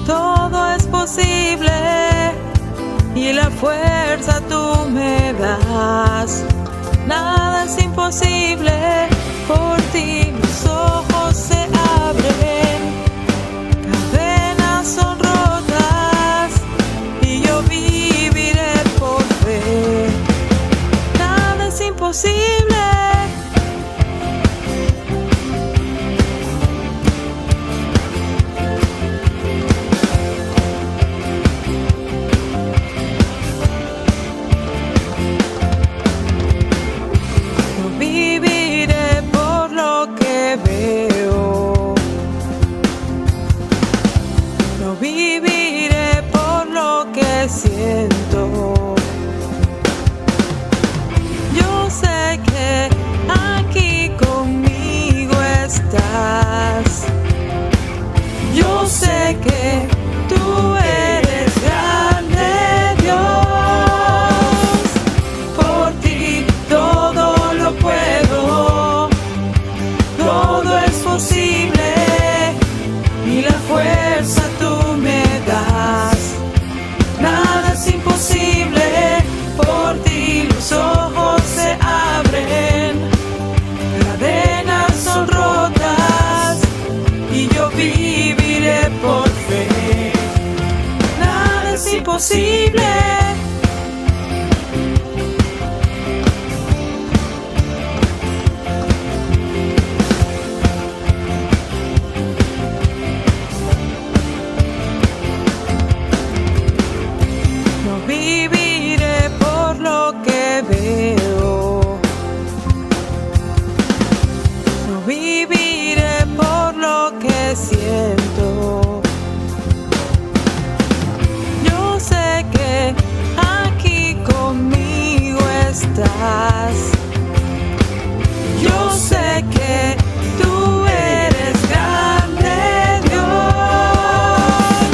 todo es posible y la fuerza tú me das. Nada es imposible, por ti los ojos se abren, cadenas son rotas y yo viviré por fe. Nada es imposible. Veo, no viviré por lo que siento. Yo sé que aquí conmigo estás. Yo sé que tú eres grande, Dios. Por ti todo lo puedo. Todo es posible y la fuerza tú me das. Nada es imposible, por ti los ojos se abren, cadenas son rotas y yo viviré por fe. Nada es imposible. Viviré por lo que veo, no viviré por lo que siento. Yo sé que aquí conmigo estás. Yo sé que tú eres grande, Dios.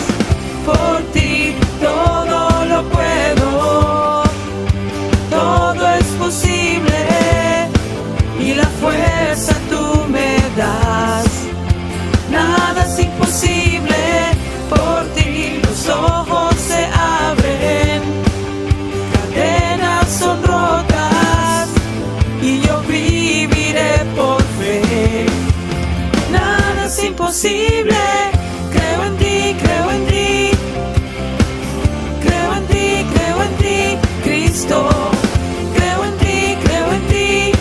Por ti todo lo puedo, todo es posible y la fuerza tú me das. Nada es imposible, por ti los ojos se abren, cadenas son rotas y yo viviré por fe. Nada es imposible, creo en ti, creo en ti. Creo en ti, creo en ti, Cristo. Creo en ti, creo en ti.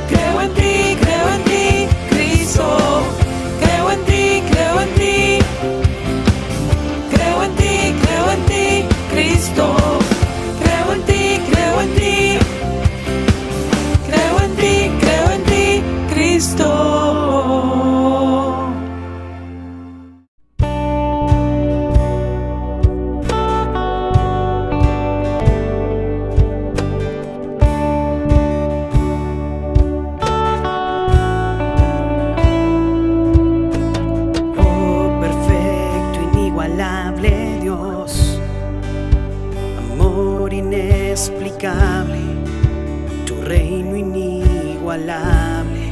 Creo en ti, creo en ti, Cristo. Creo en ti, creo en ti. Creo en ti, creo en ti, Cristo. Creo en ti, creo en ti. Creo en ti, creo en ti, Cristo. Inexplicable, tu reino inigualable,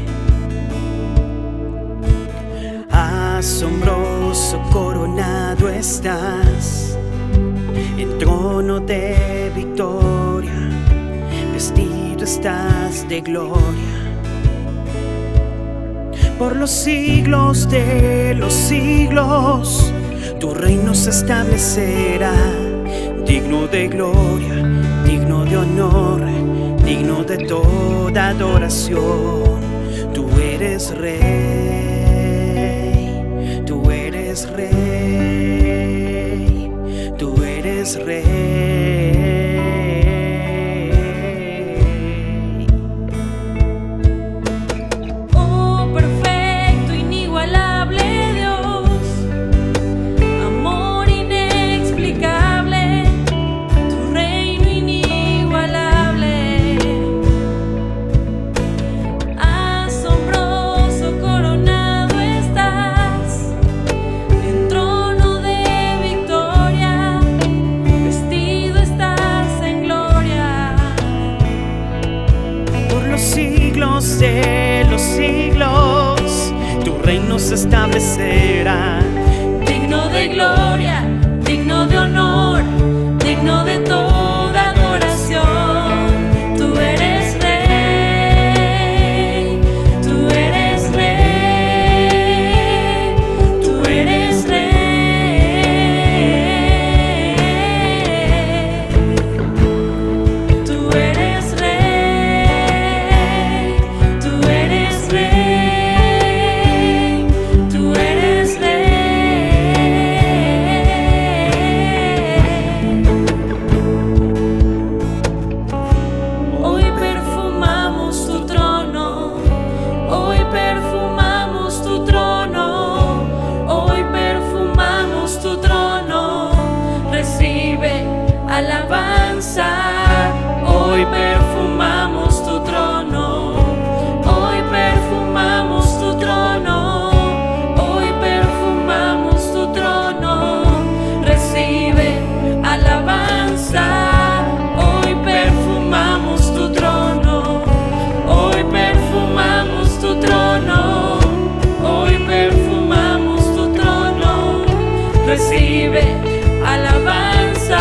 asombroso coronado estás, en trono de victoria, vestido estás de gloria. Por los siglos de los siglos, tu reino se establecerá, digno de gloria, digno de honor, digno de toda adoración. Tú eres rey, tú eres rey, tú eres rey. Oh, perfecto, inigualable Dios, amor inexplicable, tu reino inigualable, asombroso coronado estás, en trono de victoria, vestido recibe alabanza.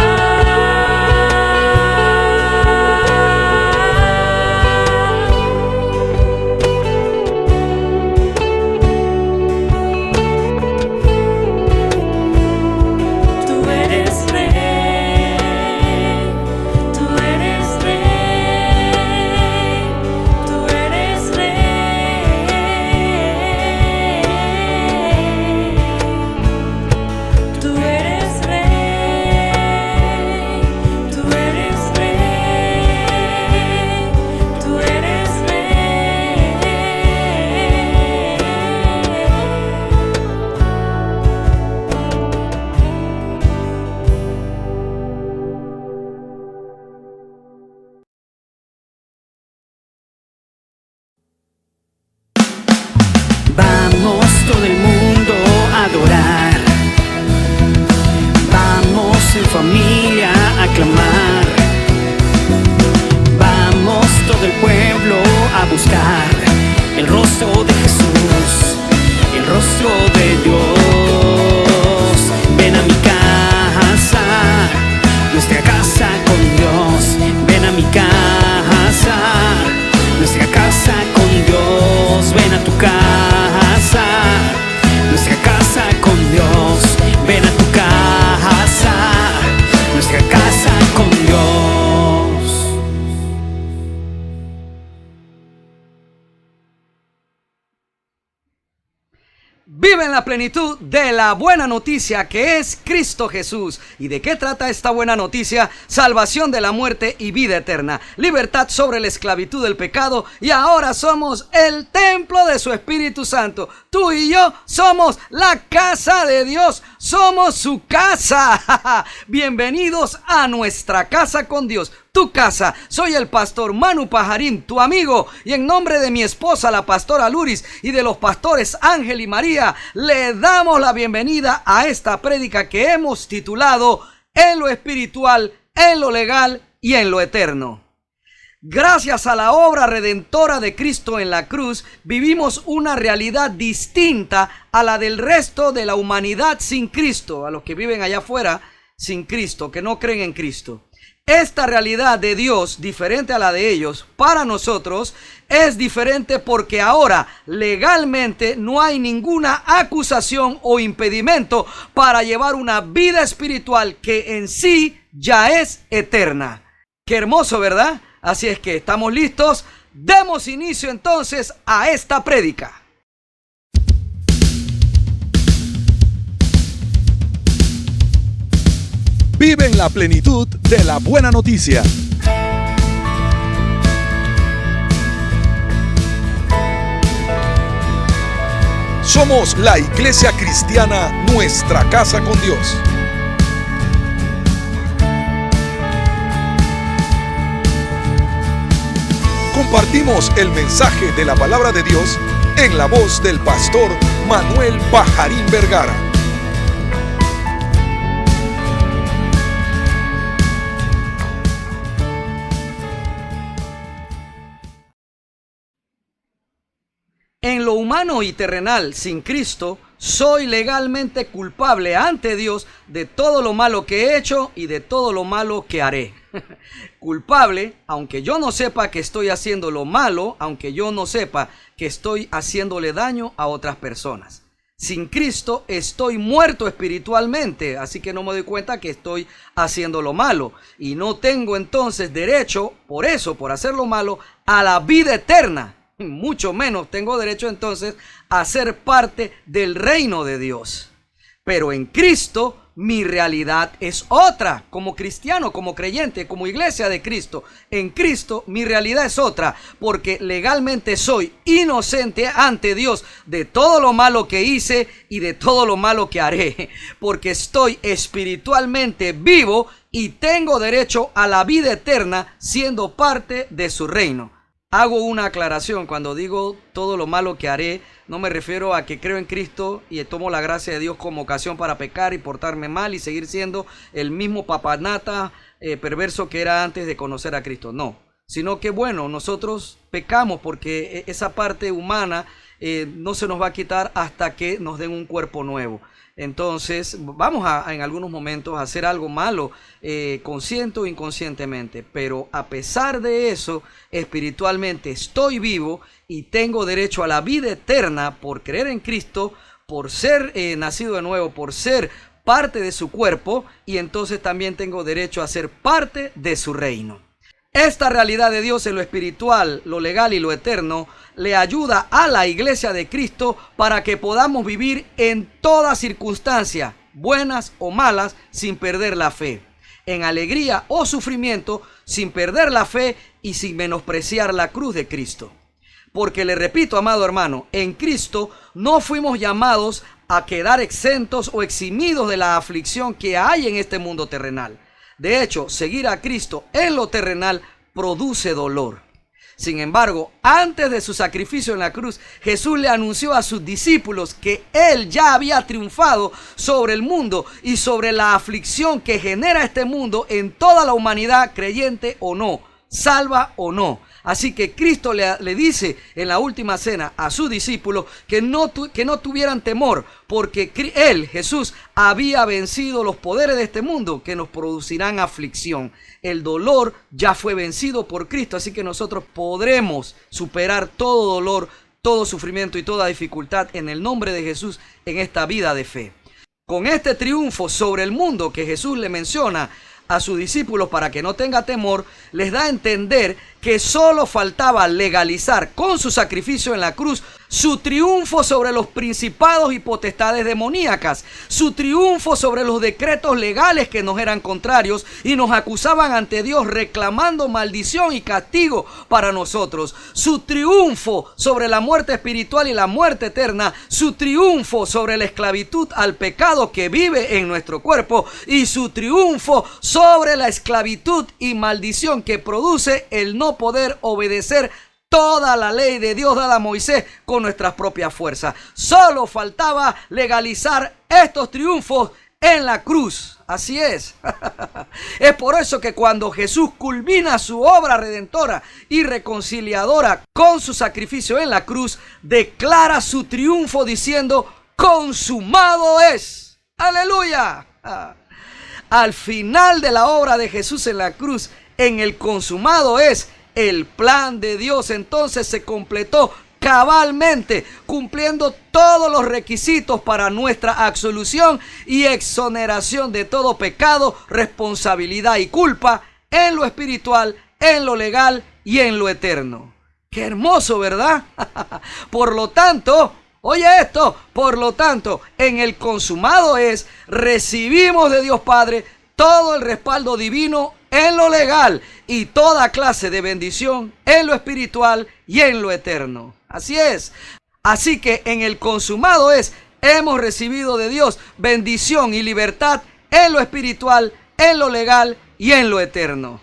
Vamos todo el mundo a adorar, vamos en familia a clamar, vamos todo el pueblo a buscar el rostro de Jesús, el rostro de Dios. Ven a mi casa, nuestra casa con Dios. Ven a mi casa, nuestra casa con Dios. Ven a tu casa, nuestra casa con Dios. Ven a tu casa, nuestra casa con Dios. Vive en la plenitud de la buena noticia que es Cristo Jesús. ¿Y de qué trata esta buena noticia? Salvación de la muerte y vida eterna. Libertad sobre la esclavitud del pecado. Y ahora somos el templo de su Espíritu Santo. Tú y yo somos la casa de Dios. Somos su casa. Bienvenidos a nuestra casa con Dios. Tu casa. Soy el pastor Manu Pajarín, tu amigo, y en nombre de mi esposa, la pastora Luris, y de los pastores Ángel y María, le damos la bienvenida a esta prédica que hemos titulado En lo espiritual, en lo legal y en lo eterno. Gracias a la obra redentora de Cristo en la cruz, vivimos una realidad distinta a la del resto de la humanidad sin Cristo, a los que viven allá afuera sin Cristo, que no creen en Cristo. Esta realidad de Dios, diferente a la de ellos, para nosotros es diferente porque ahora legalmente no hay ninguna acusación o impedimento para llevar una vida espiritual que en sí ya es eterna. Qué hermoso, ¿verdad? Así es que estamos listos. Demos inicio entonces a esta prédica. Vive en la plenitud de la buena noticia. Somos la Iglesia Cristiana Nuestra Casa con Dios. Compartimos el mensaje de la palabra de Dios en la voz del pastor Manuel Pajarín Vergara. En lo humano y terrenal, sin Cristo, soy legalmente culpable ante Dios de todo lo malo que he hecho y de todo lo malo que haré. Culpable, aunque yo no sepa que estoy haciendo lo malo, aunque yo no sepa que estoy haciéndole daño a otras personas. Sin Cristo estoy muerto espiritualmente, así que no me doy cuenta que estoy haciendo lo malo. Y no tengo entonces derecho, por eso, por hacer lo malo, a la vida eterna. Mucho menos tengo derecho entonces a ser parte del reino de Dios. Pero en Cristo mi realidad es otra. Como cristiano, como creyente, como iglesia de Cristo, en Cristo mi realidad es otra, porque legalmente soy inocente ante Dios de todo lo malo que hice y de todo lo malo que haré, porque estoy espiritualmente vivo y tengo derecho a la vida eterna siendo parte de su reino. Hago una aclaración: cuando digo todo lo malo que haré, no me refiero a que creo en Cristo y tomo la gracia de Dios como ocasión para pecar y portarme mal y seguir siendo el mismo papanata perverso que era antes de conocer a Cristo. No, sino que bueno, nosotros pecamos porque esa parte humana no se nos va a quitar hasta que nos den un cuerpo nuevo. Entonces vamos a en algunos momentos a hacer algo malo, consciente o inconscientemente, pero a pesar de eso, espiritualmente estoy vivo y tengo derecho a la vida eterna por creer en Cristo, por ser nacido de nuevo, por ser parte de su cuerpo, y entonces también tengo derecho a ser parte de su reino. Esta realidad de Dios en lo espiritual, lo legal y lo eterno le ayuda a la iglesia de Cristo para que podamos vivir en toda circunstancia, buenas o malas, sin perder la fe, en alegría o sufrimiento, sin perder la fe y sin menospreciar la cruz de Cristo. Porque le repito, amado hermano, en Cristo no fuimos llamados a quedar exentos o eximidos de la aflicción que hay en este mundo terrenal. De hecho, seguir a Cristo en lo terrenal produce dolor. Sin embargo, antes de su sacrificio en la cruz, Jesús le anunció a sus discípulos que Él ya había triunfado sobre el mundo y sobre la aflicción que genera este mundo en toda la humanidad, creyente o no, salva o no. Así que Cristo le dice en la última cena a sus discípulos que no tuvieran temor, porque Él, Jesús, había vencido los poderes de este mundo que nos producirán aflicción. El dolor ya fue vencido por Cristo, así que nosotros podremos superar todo dolor, todo sufrimiento y toda dificultad en el nombre de Jesús en esta vida de fe. Con este triunfo sobre el mundo que Jesús le menciona a sus discípulos para que no tenga temor, les da a entender que solo faltaba legalizar con su sacrificio en la cruz su triunfo sobre los principados y potestades demoníacas, su triunfo sobre los decretos legales que nos eran contrarios y nos acusaban ante Dios reclamando maldición y castigo para nosotros, su triunfo sobre la muerte espiritual y la muerte eterna, su triunfo sobre la esclavitud al pecado que vive en nuestro cuerpo y su triunfo sobre la esclavitud y maldición que produce el no poder obedecer toda la ley de Dios dada a Moisés con nuestras propias fuerzas. Solo faltaba legalizar estos triunfos en la cruz. Así es. Es por eso que cuando Jesús culmina su obra redentora y reconciliadora con su sacrificio en la cruz, declara su triunfo diciendo: consumado es. ¡Aleluya! Al final de la obra de Jesús en la cruz, en el consumado es, el plan de Dios entonces se completó cabalmente, cumpliendo todos los requisitos para nuestra absolución y exoneración de todo pecado, responsabilidad y culpa en lo espiritual, en lo legal y en lo eterno. ¡Qué hermoso!, ¿verdad? Por lo tanto, oye esto, por lo tanto, en el consumado es, recibimos de Dios Padre todo el respaldo divino en lo legal y toda clase de bendición en lo espiritual y en lo eterno. Así es. Así que en el consumado es, hemos recibido de Dios bendición y libertad en lo espiritual, en lo legal y en lo eterno.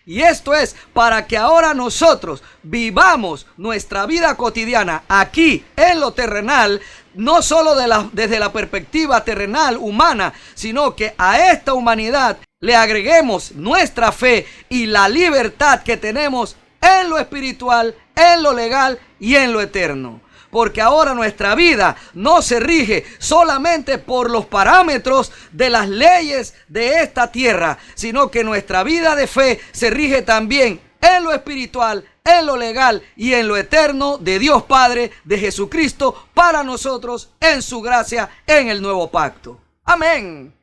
Y esto es para que ahora nosotros vivamos nuestra vida cotidiana aquí en lo terrenal, no solo desde la perspectiva terrenal humana, sino que a esta humanidad le agreguemos nuestra fe y la libertad que tenemos en lo espiritual, en lo legal y en lo eterno. Porque ahora nuestra vida no se rige solamente por los parámetros de las leyes de esta tierra, sino que nuestra vida de fe se rige también en lo espiritual, en lo legal y en lo eterno de Dios Padre, de Jesucristo, para nosotros en su gracia en el nuevo pacto. Amén.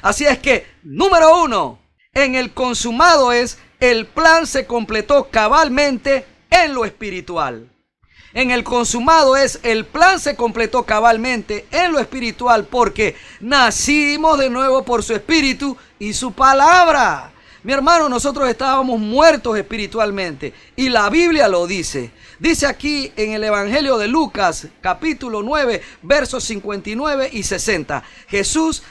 Así es que, número 1, en el consumado es, el plan se completó cabalmente en lo espiritual. En el consumado es, el plan se completó cabalmente en lo espiritual porque nacimos de nuevo por su espíritu y su palabra. Mi hermano, nosotros estábamos muertos espiritualmente y la Biblia lo dice. Dice aquí en el Evangelio de Lucas, capítulo 9, versos 59 y 60. Jesús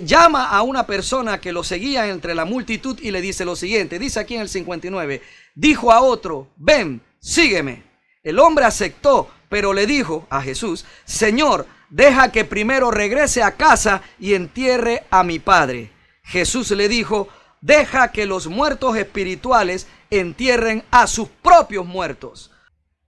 llama a una persona que lo seguía entre la multitud y le dice lo siguiente. Dice aquí en el 59, dijo a otro: ven, sígueme. El hombre aceptó, pero le dijo a Jesús: Señor, deja que primero regrese a casa y entierre a mi padre. Jesús le dijo: deja que los muertos espirituales entierren a sus propios muertos.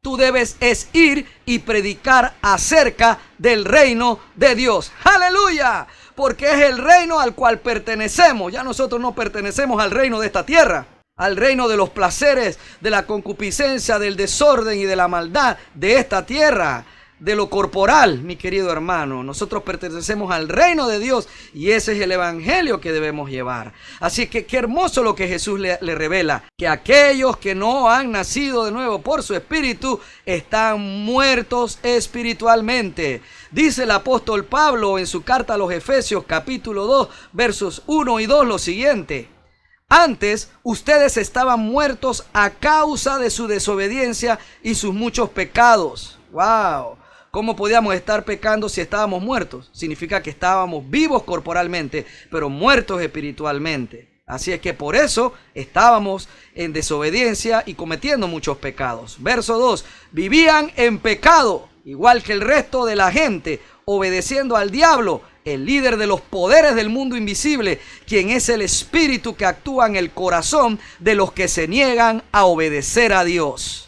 tú debes es ir y predicar acerca del reino de Dios. ¡Aleluya! Porque es el reino al cual pertenecemos. Ya nosotros no pertenecemos al reino de esta tierra, al reino de los placeres, de la concupiscencia, del desorden y de la maldad de esta tierra, de lo corporal, mi querido hermano. Nosotros pertenecemos al reino de Dios y ese es el evangelio que debemos llevar. Así que qué hermoso lo que Jesús le revela, que aquellos que no han nacido de nuevo por su espíritu están muertos espiritualmente. Dice el apóstol Pablo en su carta a los Efesios capítulo 2 versos 1 y 2 lo siguiente: antes ustedes estaban muertos a causa de su desobediencia y sus muchos pecados. ¡Wow! ¿Cómo podíamos estar pecando si estábamos muertos? Significa que estábamos vivos corporalmente, pero muertos espiritualmente. Así es que por eso estábamos en desobediencia y cometiendo muchos pecados. Verso 2. Vivían en pecado, igual que el resto de la gente, obedeciendo al diablo, el líder de los poderes del mundo invisible, quien es el espíritu que actúa en el corazón de los que se niegan a obedecer a Dios.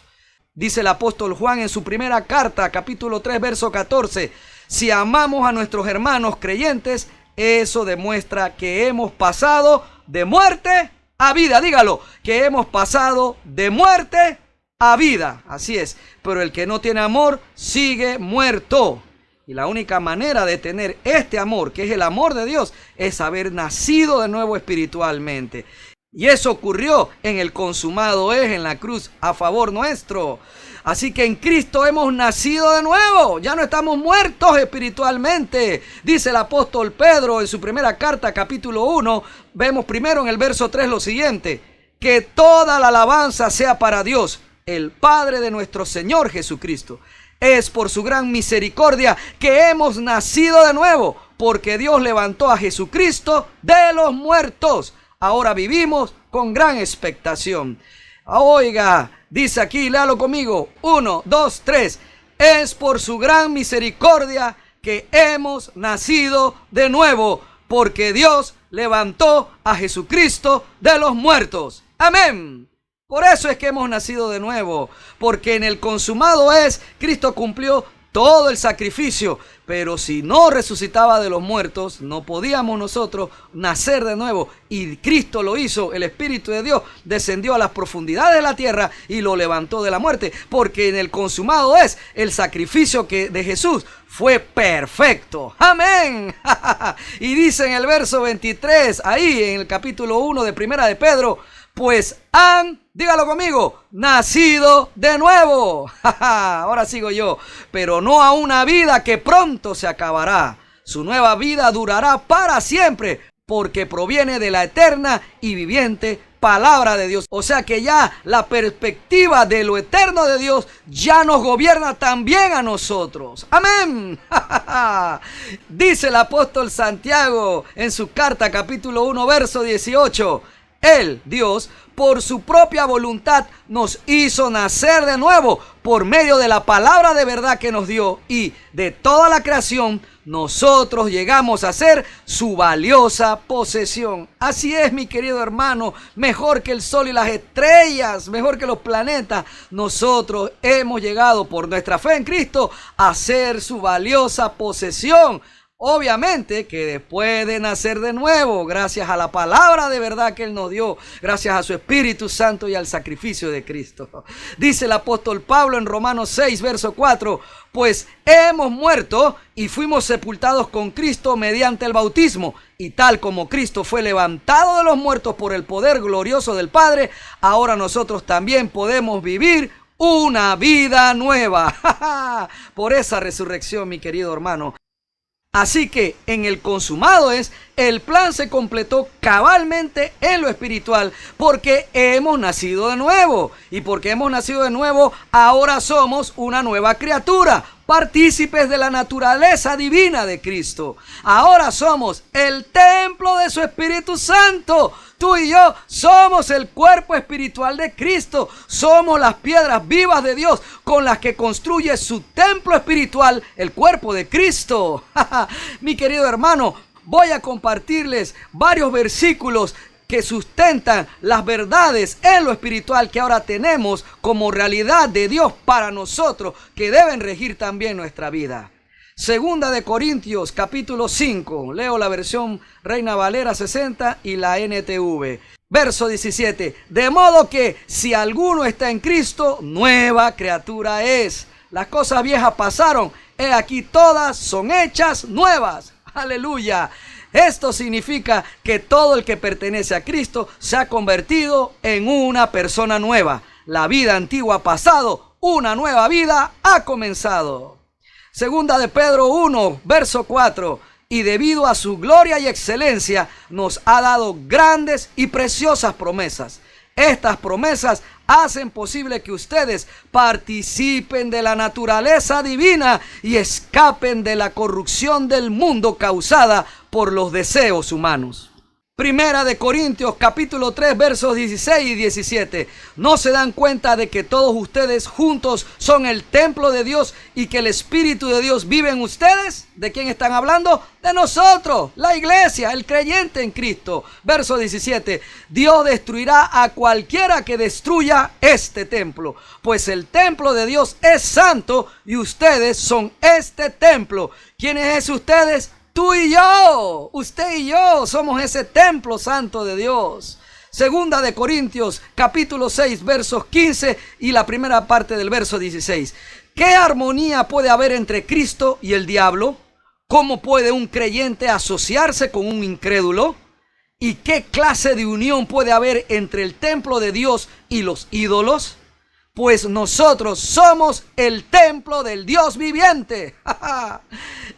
Dice el apóstol Juan en su primera carta, capítulo 3, verso 14, si amamos a nuestros hermanos creyentes, eso demuestra que hemos pasado de muerte a vida. Dígalo, que hemos pasado de muerte a vida. Así es, pero el que no tiene amor sigue muerto. Y la única manera de tener este amor, que es el amor de Dios, es haber nacido de nuevo espiritualmente. Y eso ocurrió en el consumado es, en la cruz, a favor nuestro. Así que en Cristo hemos nacido de nuevo. Ya no estamos muertos espiritualmente. Dice el apóstol Pedro en su primera carta, capítulo 1. Vemos primero en el verso 3 lo siguiente: que toda la alabanza sea para Dios, el Padre de nuestro Señor Jesucristo. Es por su gran misericordia que hemos nacido de nuevo, porque Dios levantó a Jesucristo de los muertos. Ahora vivimos con gran expectación. Oiga, dice aquí, léalo conmigo. 1, 2, 3. Es por su gran misericordia que hemos nacido de nuevo, porque Dios levantó a Jesucristo de los muertos. Amén. Por eso es que hemos nacido de nuevo, porque en el consumado es, Cristo cumplió todo el sacrificio, pero si no resucitaba de los muertos, no podíamos nosotros nacer de nuevo. Y Cristo lo hizo, el Espíritu de Dios descendió a las profundidades de la tierra y lo levantó de la muerte, porque en el consumado es, el sacrificio de Jesús fue perfecto. Amén. Y dice en el verso 23, ahí en el capítulo 1 de Primera de Pedro, pues han, dígalo conmigo, nacido de nuevo. Ahora sigo yo. Pero no a una vida que pronto se acabará. Su nueva vida durará para siempre, porque proviene de la eterna y viviente palabra de Dios. O sea que ya la perspectiva de lo eterno de Dios ya nos gobierna también a nosotros. Amén. Dice el apóstol Santiago en su carta, capítulo 1, verso 18. Él, Dios, por su propia voluntad nos hizo nacer de nuevo por medio de la palabra de verdad que nos dio, y de toda la creación nosotros llegamos a ser su valiosa posesión. Así es, mi querido hermano, mejor que el sol y las estrellas, mejor que los planetas, nosotros hemos llegado por nuestra fe en Cristo a ser su valiosa posesión. Obviamente que después de nacer de nuevo, gracias a la palabra de verdad que Él nos dio, gracias a su Espíritu Santo y al sacrificio de Cristo. Dice el apóstol Pablo en Romanos 6, verso 4, pues hemos muerto y fuimos sepultados con Cristo mediante el bautismo, y tal como Cristo fue levantado de los muertos por el poder glorioso del Padre, ahora nosotros también podemos vivir una vida nueva. Por esa resurrección, mi querido hermano. Así que en el consumado es, el plan se completó cabalmente en lo espiritual, porque hemos nacido de nuevo. Y porque hemos nacido de nuevo, ahora somos una nueva criatura, partícipes de la naturaleza divina de Cristo. Ahora somos el templo de su Espíritu Santo. Tú y yo somos el cuerpo espiritual de Cristo. Somos las piedras vivas de Dios con las que construye su templo espiritual, el cuerpo de Cristo. Mi querido hermano, voy a compartirles varios versículos que sustentan las verdades en lo espiritual que ahora tenemos como realidad de Dios para nosotros, que deben regir también nuestra vida. Segunda de Corintios capítulo 5, leo la versión Reina Valera 60 y la NTV. Verso 17, de modo que si alguno está en Cristo, nueva criatura es. Las cosas viejas pasaron, he aquí todas son hechas nuevas. Aleluya. Esto significa que todo el que pertenece a Cristo se ha convertido en una persona nueva. La vida antigua ha pasado, una nueva vida ha comenzado. Segunda de Pedro 1, verso 4. Y debido a su gloria y excelencia nos ha dado grandes y preciosas promesas. Estas promesas hacen posible que ustedes participen de la naturaleza divina y escapen de la corrupción del mundo causada por los deseos humanos. Primera de Corintios capítulo 3 versos 16 y 17. ¿No se dan cuenta de que todos ustedes juntos son el templo de Dios y que el Espíritu de Dios vive en ustedes? ¿De quién están hablando? De nosotros, la iglesia, el creyente en Cristo. Verso 17. Dios destruirá a cualquiera que destruya este templo, pues el templo de Dios es santo y ustedes son este templo. ¿Quiénes es ustedes? Tú y yo, usted y yo somos ese templo santo de Dios. Segunda de Corintios capítulo 6 versos 15 y la primera parte del verso 16. ¿Qué armonía puede haber entre Cristo y el diablo? ¿Cómo puede un creyente asociarse con un incrédulo? ¿Y qué clase de unión puede haber entre el templo de Dios y los ídolos? Pues nosotros somos el templo del Dios viviente.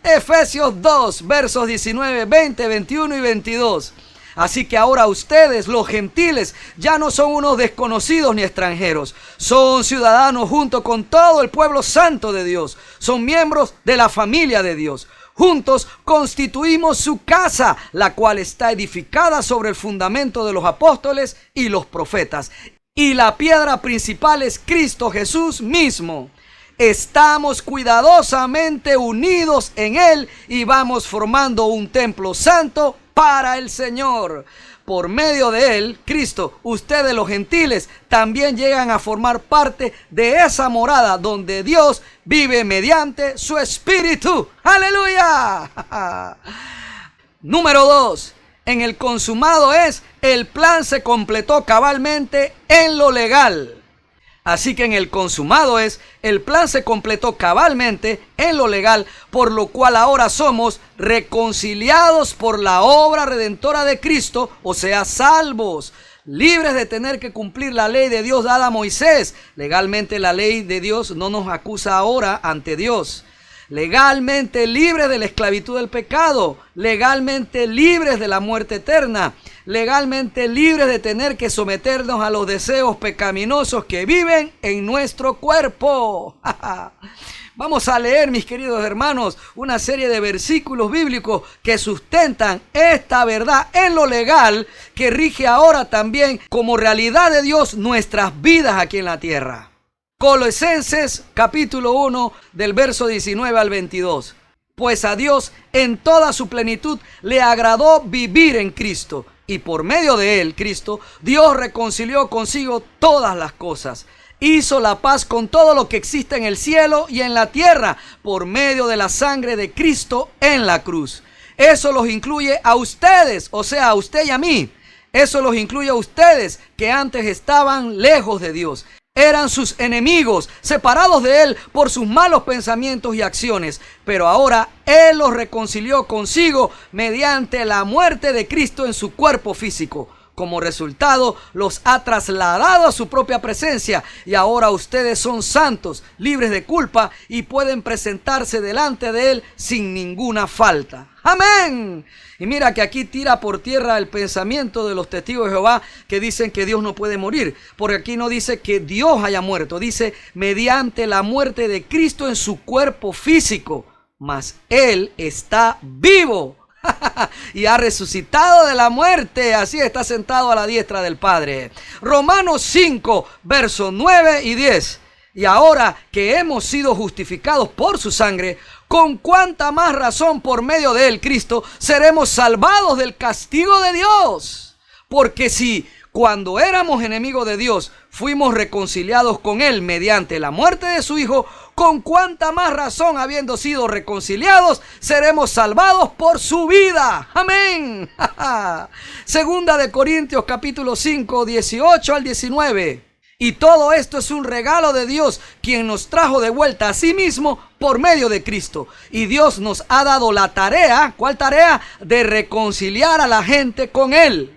Efesios 2, versos 19, 20, 21 y 22. Así que ahora ustedes, los gentiles, ya no son unos desconocidos ni extranjeros. Son ciudadanos junto con todo el pueblo santo de Dios. Son miembros de la familia de Dios. Juntos constituimos su casa, la cual está edificada sobre el fundamento de los apóstoles y los profetas. Y la piedra principal es Cristo Jesús mismo. Estamos cuidadosamente unidos en Él y vamos formando un templo santo para el Señor. Por medio de Él, Cristo, ustedes los gentiles también llegan a formar parte de esa morada donde Dios vive mediante su Espíritu. ¡Aleluya! Número 2. En el consumado es, el plan se completó cabalmente en lo legal. Así que en el consumado es, el plan se completó cabalmente en lo legal, por lo cual ahora somos reconciliados por la obra redentora de Cristo, o sea, salvos, libres de tener que cumplir la ley de Dios dada a Moisés. Legalmente la ley de Dios no nos acusa ahora ante Dios. Legalmente libres de la esclavitud del pecado, legalmente libres de la muerte eterna, legalmente libres de tener que someternos a los deseos pecaminosos que viven en nuestro cuerpo. Vamos a leer, mis queridos hermanos, una serie de versículos bíblicos que sustentan esta verdad en lo legal que rige ahora también como realidad de Dios nuestras vidas aquí en la tierra. Colosenses capítulo 1 del verso 19 al 22. Pues a Dios en toda su plenitud le agradó vivir en Cristo, y por medio de él, Cristo, Dios reconcilió consigo todas las cosas. Hizo la paz con todo lo que existe en el cielo y en la tierra por medio de la sangre de Cristo en la cruz. Eso los incluye a ustedes, o sea, a usted y a mí. Eso los incluye a ustedes que antes estaban lejos de Dios. Eran sus enemigos, separados de Él por sus malos pensamientos y acciones. Pero ahora Él los reconcilió consigo mediante la muerte de Cristo en su cuerpo físico. Como resultado, los ha trasladado a su propia presencia. Y ahora ustedes son santos, libres de culpa y pueden presentarse delante de Él sin ninguna falta. ¡Amén! Y mira que aquí tira por tierra el pensamiento de los testigos de Jehová que dicen que Dios no puede morir. Porque aquí no dice que Dios haya muerto. Dice mediante la muerte de Cristo en su cuerpo físico. Mas Él está vivo. Y ha resucitado de la muerte, así está sentado a la diestra del Padre. Romanos 5, versos 9 y 10. Y ahora que hemos sido justificados por su sangre, con cuánta más razón por medio de él, Cristo, seremos salvados del castigo de Dios. Porque si cuando éramos enemigos de Dios fuimos reconciliados con Él mediante la muerte de su Hijo, con cuánta más razón, habiendo sido reconciliados, seremos salvados por su vida. Amén. Segunda de Corintios capítulo 5, 18 al 19. Y todo esto es un regalo de Dios, quien nos trajo de vuelta a sí mismo por medio de Cristo. Y Dios nos ha dado la tarea, ¿cuál tarea? De reconciliar a la gente con Él.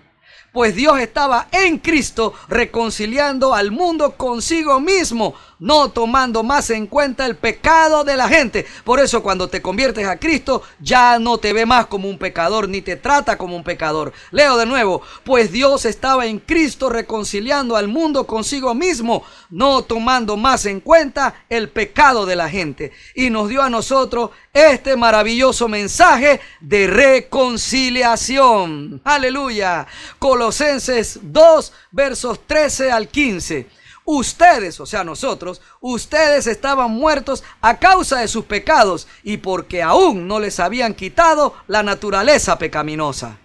Pues Dios estaba en Cristo reconciliando al mundo consigo mismo, no tomando más en cuenta el pecado de la gente. Por eso cuando te conviertes a Cristo ya no te ve más como un pecador ni te trata como un pecador. Leo de nuevo, pues Dios estaba en Cristo reconciliando al mundo consigo mismo, no tomando más en cuenta el pecado de la gente. Y nos dio a nosotros este maravilloso mensaje de reconciliación. Aleluya. Colosenses 2, versos 13 al 15. Ustedes, o sea nosotros, ustedes estaban muertos a causa de sus pecados y porque aún no les habían quitado la naturaleza pecaminosa.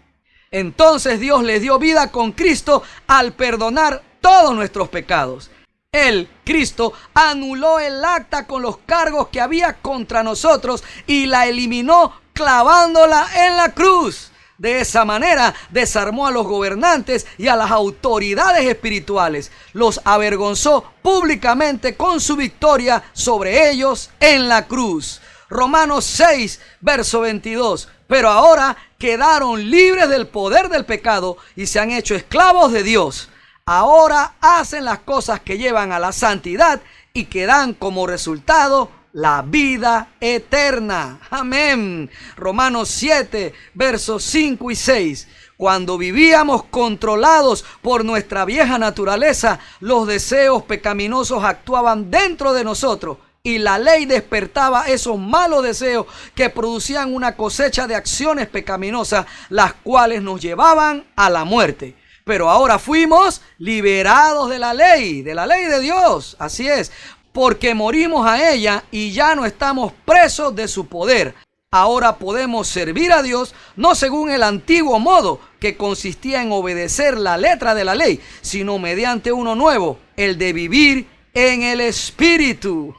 Entonces Dios les dio vida con Cristo al perdonar todos nuestros pecados. Él, Cristo, anuló el acta con los cargos que había contra nosotros y la eliminó clavándola en la cruz. De esa manera desarmó a los gobernantes y a las autoridades espirituales. Los avergonzó públicamente con su victoria sobre ellos en la cruz. Romanos 6, verso 22. Pero ahora quedaron libres del poder del pecado y se han hecho esclavos de Dios. Ahora hacen las cosas que llevan a la santidad y que dan como resultado la vida eterna. Amén. Romanos 7, versos 5 y 6. Cuando vivíamos controlados por nuestra vieja naturaleza, los deseos pecaminosos actuaban dentro de nosotros y la ley despertaba esos malos deseos que producían una cosecha de acciones pecaminosas, las cuales nos llevaban a la muerte. Pero ahora fuimos liberados de la ley de Dios. Así es. Porque morimos a ella y ya no estamos presos de su poder. Ahora podemos servir a Dios no según el antiguo modo que consistía en obedecer la letra de la ley, sino mediante uno nuevo, el de vivir en el Espíritu.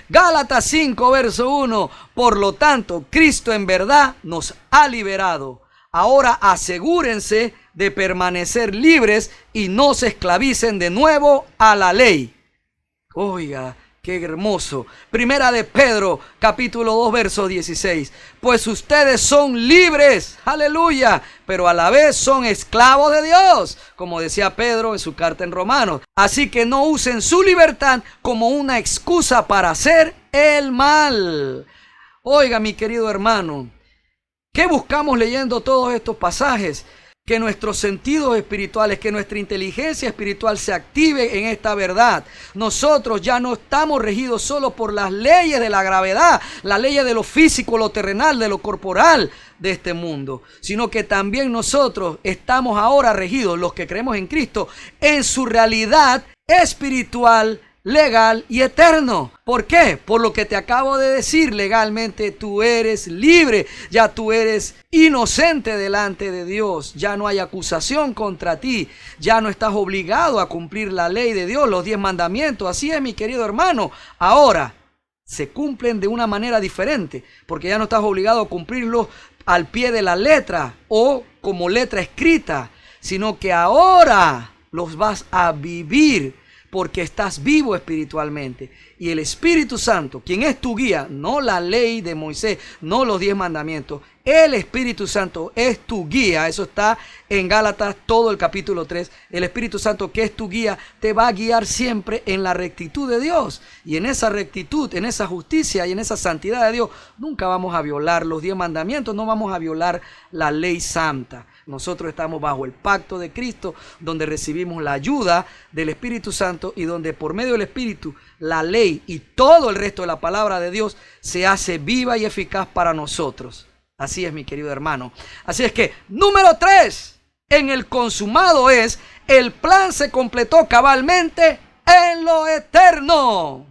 Gálatas 5, verso 1. Por lo tanto, Cristo en verdad nos ha liberado. Ahora asegúrense de permanecer libres y no se esclavicen de nuevo a la ley. Oiga, qué hermoso. Primera de Pedro, capítulo 2, verso 16. Pues ustedes son libres, aleluya, pero a la vez son esclavos de Dios, como decía Pedro en su carta en Romanos. Así que no usen su libertad como una excusa para hacer el mal. Oiga, mi querido hermano, ¿qué buscamos leyendo todos estos pasajes? Que nuestros sentidos espirituales, que nuestra inteligencia espiritual se active en esta verdad. Nosotros ya no estamos regidos solo por las leyes de la gravedad, las leyes de lo físico, lo terrenal, de lo corporal de este mundo, sino que también nosotros estamos ahora regidos, los que creemos en Cristo, en su realidad espiritual, legal y eterno. ¿Por qué? Por lo que te acabo de decir, legalmente tú eres libre, ya tú eres inocente delante de Dios, ya no hay acusación contra ti, ya no estás obligado a cumplir la ley de Dios, los 10 mandamientos. Así es, mi querido hermano. Ahora se cumplen de una manera diferente, porque ya no estás obligado a cumplirlos al pie de la letra o como letra escrita, sino que ahora los vas a vivir, porque estás vivo espiritualmente. Y el Espíritu Santo, quien es tu guía, no la ley de Moisés, no los 10 mandamientos, el Espíritu Santo es tu guía. Eso está en Gálatas todo el capítulo 3. El Espíritu Santo, que es tu guía, te va a guiar siempre en la rectitud de Dios. Y en esa rectitud, en esa justicia y en esa santidad de Dios, nunca vamos a violar los 10 mandamientos, no vamos a violar la ley santa. Nosotros estamos bajo el pacto de Cristo, donde recibimos la ayuda del Espíritu Santo y donde por medio del Espíritu la ley y todo el resto de la palabra de Dios se hace viva y eficaz para nosotros. Así es, mi querido hermano. Así es que, número 3, en el consumado es, el plan se completó cabalmente en lo eterno.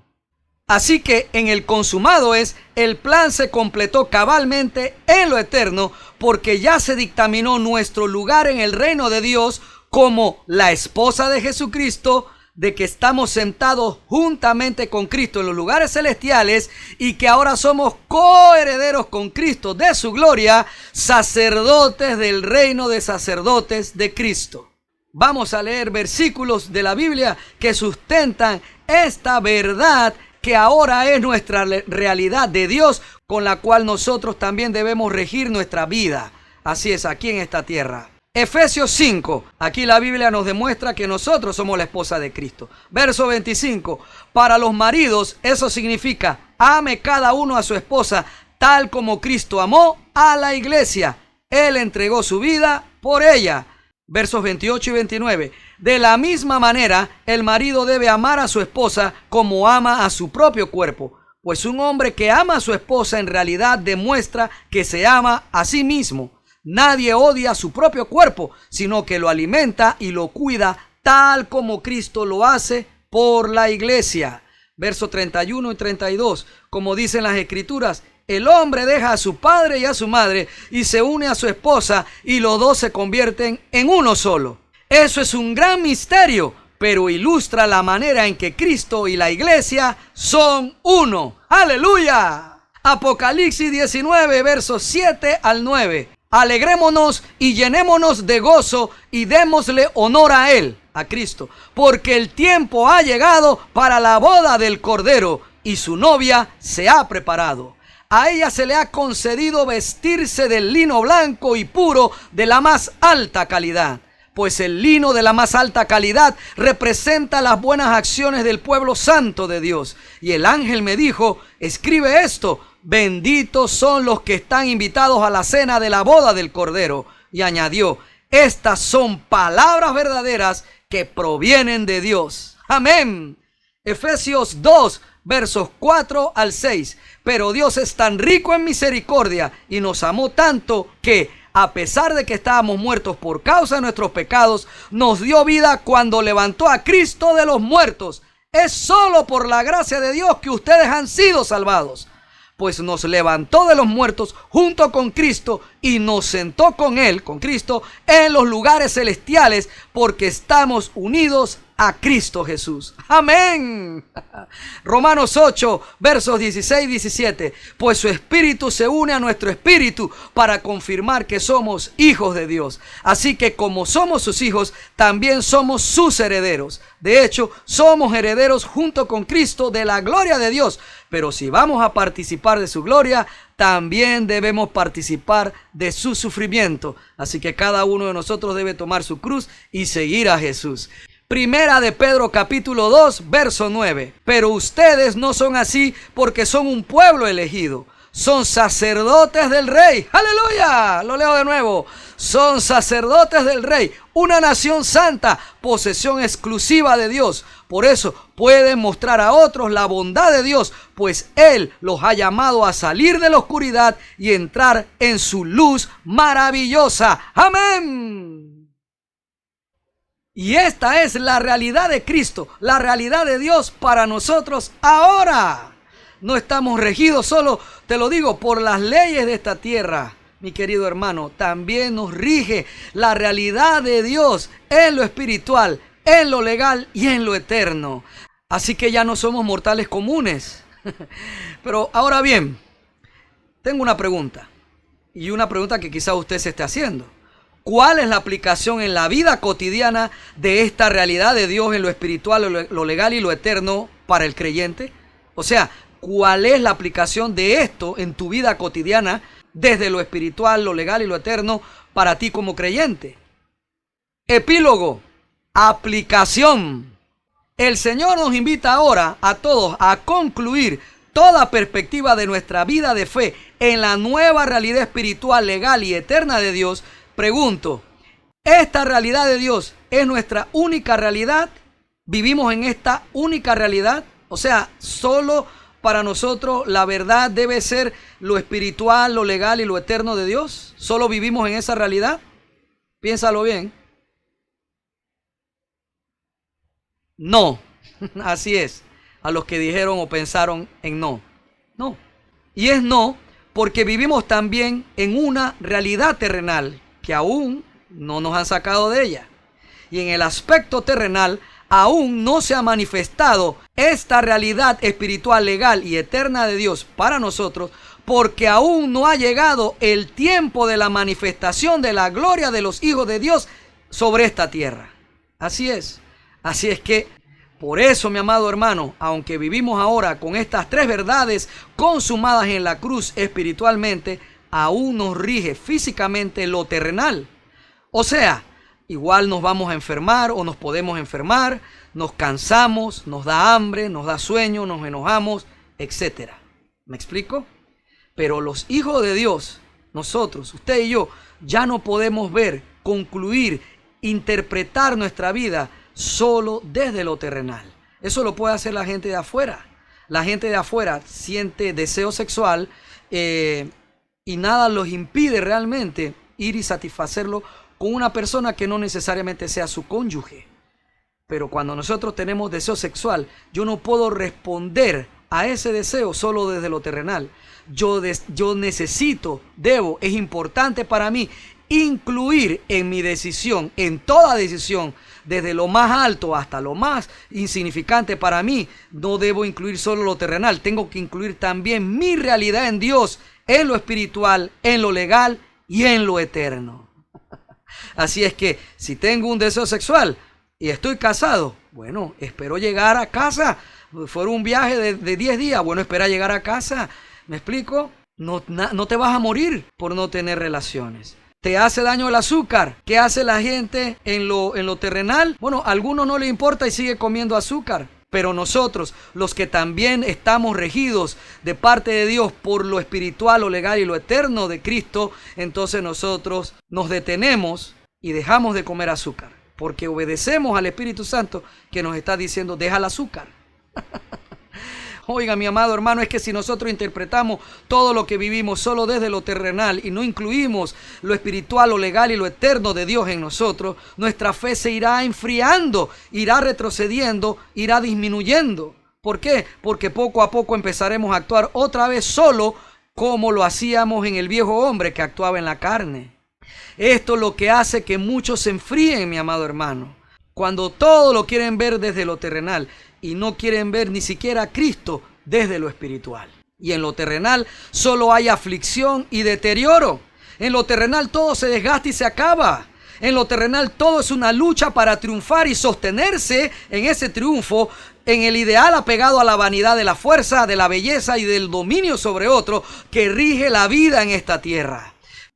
Así que en el consumado es, el plan se completó cabalmente en lo eterno, porque ya se dictaminó nuestro lugar en el reino de Dios como la esposa de Jesucristo, de que estamos sentados juntamente con Cristo en los lugares celestiales y que ahora somos coherederos con Cristo de su gloria, sacerdotes del reino de sacerdotes de Cristo. Vamos a leer versículos de la Biblia que sustentan esta verdad que ahora es nuestra realidad de Dios, con la cual nosotros también debemos regir nuestra vida. Así es, aquí en esta tierra. Efesios 5, aquí la Biblia nos demuestra que nosotros somos la esposa de Cristo. Verso 25, para los maridos eso significa, ame cada uno a su esposa, tal como Cristo amó a la iglesia. Él entregó su vida por ella. Versos 28 y 29, de la misma manera, el marido debe amar a su esposa como ama a su propio cuerpo, pues un hombre que ama a su esposa en realidad demuestra que se ama a sí mismo. Nadie odia su propio cuerpo, sino que lo alimenta y lo cuida tal como Cristo lo hace por la iglesia. Versos 31 y 32, como dicen las Escrituras, el hombre deja a su padre y a su madre y se une a su esposa y los dos se convierten en uno solo. Eso es un gran misterio, pero ilustra la manera en que Cristo y la iglesia son uno. ¡Aleluya! Apocalipsis 19, versos 7 al 9. Alegrémonos y llenémonos de gozo y démosle honor a Él, a Cristo, porque el tiempo ha llegado para la boda del Cordero y su novia se ha preparado. A ella se le ha concedido vestirse del lino blanco y puro de la más alta calidad, pues el lino de la más alta calidad representa las buenas acciones del pueblo santo de Dios. Y el ángel me dijo, escribe esto, benditos son los que están invitados a la cena de la boda del Cordero. Y añadió, estas son palabras verdaderas que provienen de Dios. Amén. Efesios 2, versos 4 al 6. Pero Dios es tan rico en misericordia y nos amó tanto que, a pesar de que estábamos muertos por causa de nuestros pecados, nos dio vida cuando levantó a Cristo de los muertos. Es solo por la gracia de Dios que ustedes han sido salvados, pues nos levantó de los muertos junto con Cristo y nos sentó con Él, con Cristo, en los lugares celestiales, porque estamos unidos a Cristo Jesús. Amén. Romanos 8, versos 16 y 17. Pues su espíritu se une a nuestro espíritu para confirmar que somos hijos de Dios. Así que como somos sus hijos, también somos sus herederos. De hecho, somos herederos junto con Cristo de la gloria de Dios. Pero si vamos a participar de su gloria, también debemos participar de su sufrimiento. Así que cada uno de nosotros debe tomar su cruz y seguir a Jesús. Primera de Pedro capítulo 2, verso 9. Pero ustedes no son así porque son un pueblo elegido. Son sacerdotes del Rey. ¡Aleluya! Lo leo de nuevo. Son sacerdotes del Rey, una nación santa, posesión exclusiva de Dios. Por eso pueden mostrar a otros la bondad de Dios, pues Él los ha llamado a salir de la oscuridad y entrar en su luz maravillosa. ¡Amén! Y esta es la realidad de Cristo, la realidad de Dios para nosotros ahora. No estamos regidos solo, te lo digo, por las leyes de esta tierra, mi querido hermano. También nos rige la realidad de Dios en lo espiritual, en lo legal y en lo eterno. Así que ya no somos mortales comunes. Pero ahora bien, tengo una pregunta. Y una pregunta que quizá usted se esté haciendo. ¿Cuál es la aplicación en la vida cotidiana de esta realidad de Dios en lo espiritual, lo legal y lo eterno para el creyente? O sea, ¿cuál es la aplicación de esto en tu vida cotidiana desde lo espiritual, lo legal y lo eterno para ti como creyente? Epílogo, aplicación. El Señor nos invita ahora a todos a concluir toda perspectiva de nuestra vida de fe en la nueva realidad espiritual, legal y eterna de Dios. Pregunto, ¿esta realidad de Dios es nuestra única realidad? ¿Vivimos en esta única realidad? O sea, solo para nosotros la verdad debe ser lo espiritual, lo legal y lo eterno de Dios. ¿Solo vivimos en esa realidad? Piénsalo bien. No, así es. a los que dijeron o pensaron en no. No. Y es no porque vivimos también en una realidad terrenal que aún no nos han sacado de ella. Y en el aspecto terrenal aún no se ha manifestado esta realidad espiritual, legal y eterna de Dios para nosotros, porque aún no ha llegado el tiempo de la manifestación de la gloria de los hijos de Dios sobre esta tierra. Así es. Así es que, por eso, mi amado hermano, aunque vivimos ahora con estas tres verdades consumadas en la cruz espiritualmente, aún nos rige físicamente lo terrenal. O sea, igual nos vamos a enfermar o nos podemos enfermar, nos cansamos, nos da hambre, nos da sueño, nos enojamos, etc. ¿Me explico? Pero los hijos de Dios, nosotros, usted y yo, ya no podemos ver, concluir, interpretar nuestra vida solo desde lo terrenal. Eso lo puede hacer la gente de afuera. La gente de afuera siente deseo sexual y nada los impide realmente ir y satisfacerlo con una persona que no necesariamente sea su cónyuge. Pero cuando nosotros tenemos deseo sexual, yo no puedo responder a ese deseo solo desde lo terrenal. Yo necesito, debo, es importante para mí incluir en mi decisión, en toda decisión, desde lo más alto hasta lo más insignificante para mí, no debo incluir solo lo terrenal, tengo que incluir también mi realidad en Dios, en lo espiritual, en lo legal y en lo eterno. Así es que si tengo un deseo sexual y estoy casado, bueno, espero llegar a casa. Fue un viaje de 10 días, bueno, espera llegar a casa. ¿Me explico? No te vas a morir por no tener relaciones. ¿Te hace daño el azúcar? ¿Qué hace la gente en lo terrenal? Bueno, a algunos no les importa y sigue comiendo azúcar. Pero nosotros, los que también estamos regidos de parte de Dios por lo espiritual, lo legal y lo eterno de Cristo, entonces nosotros nos detenemos y dejamos de comer azúcar. Porque obedecemos al Espíritu Santo que nos está diciendo, deja el azúcar. Oiga, mi amado hermano, es que si nosotros interpretamos todo lo que vivimos solo desde lo terrenal y no incluimos lo espiritual, lo legal y lo eterno de Dios en nosotros, nuestra fe se irá enfriando, irá retrocediendo, irá disminuyendo. ¿Por qué? Porque poco a poco empezaremos a actuar otra vez solo como lo hacíamos en el viejo hombre que actuaba en la carne. Esto es lo que hace que muchos se enfríen, mi amado hermano. Cuando todo lo quieren ver desde lo terrenal y no quieren ver ni siquiera a Cristo desde lo espiritual. Y en lo terrenal solo hay aflicción y deterioro. En lo terrenal todo se desgasta y se acaba. En lo terrenal todo es una lucha para triunfar y sostenerse en ese triunfo, en el ideal apegado a la vanidad de la fuerza, de la belleza y del dominio sobre otro que rige la vida en esta tierra.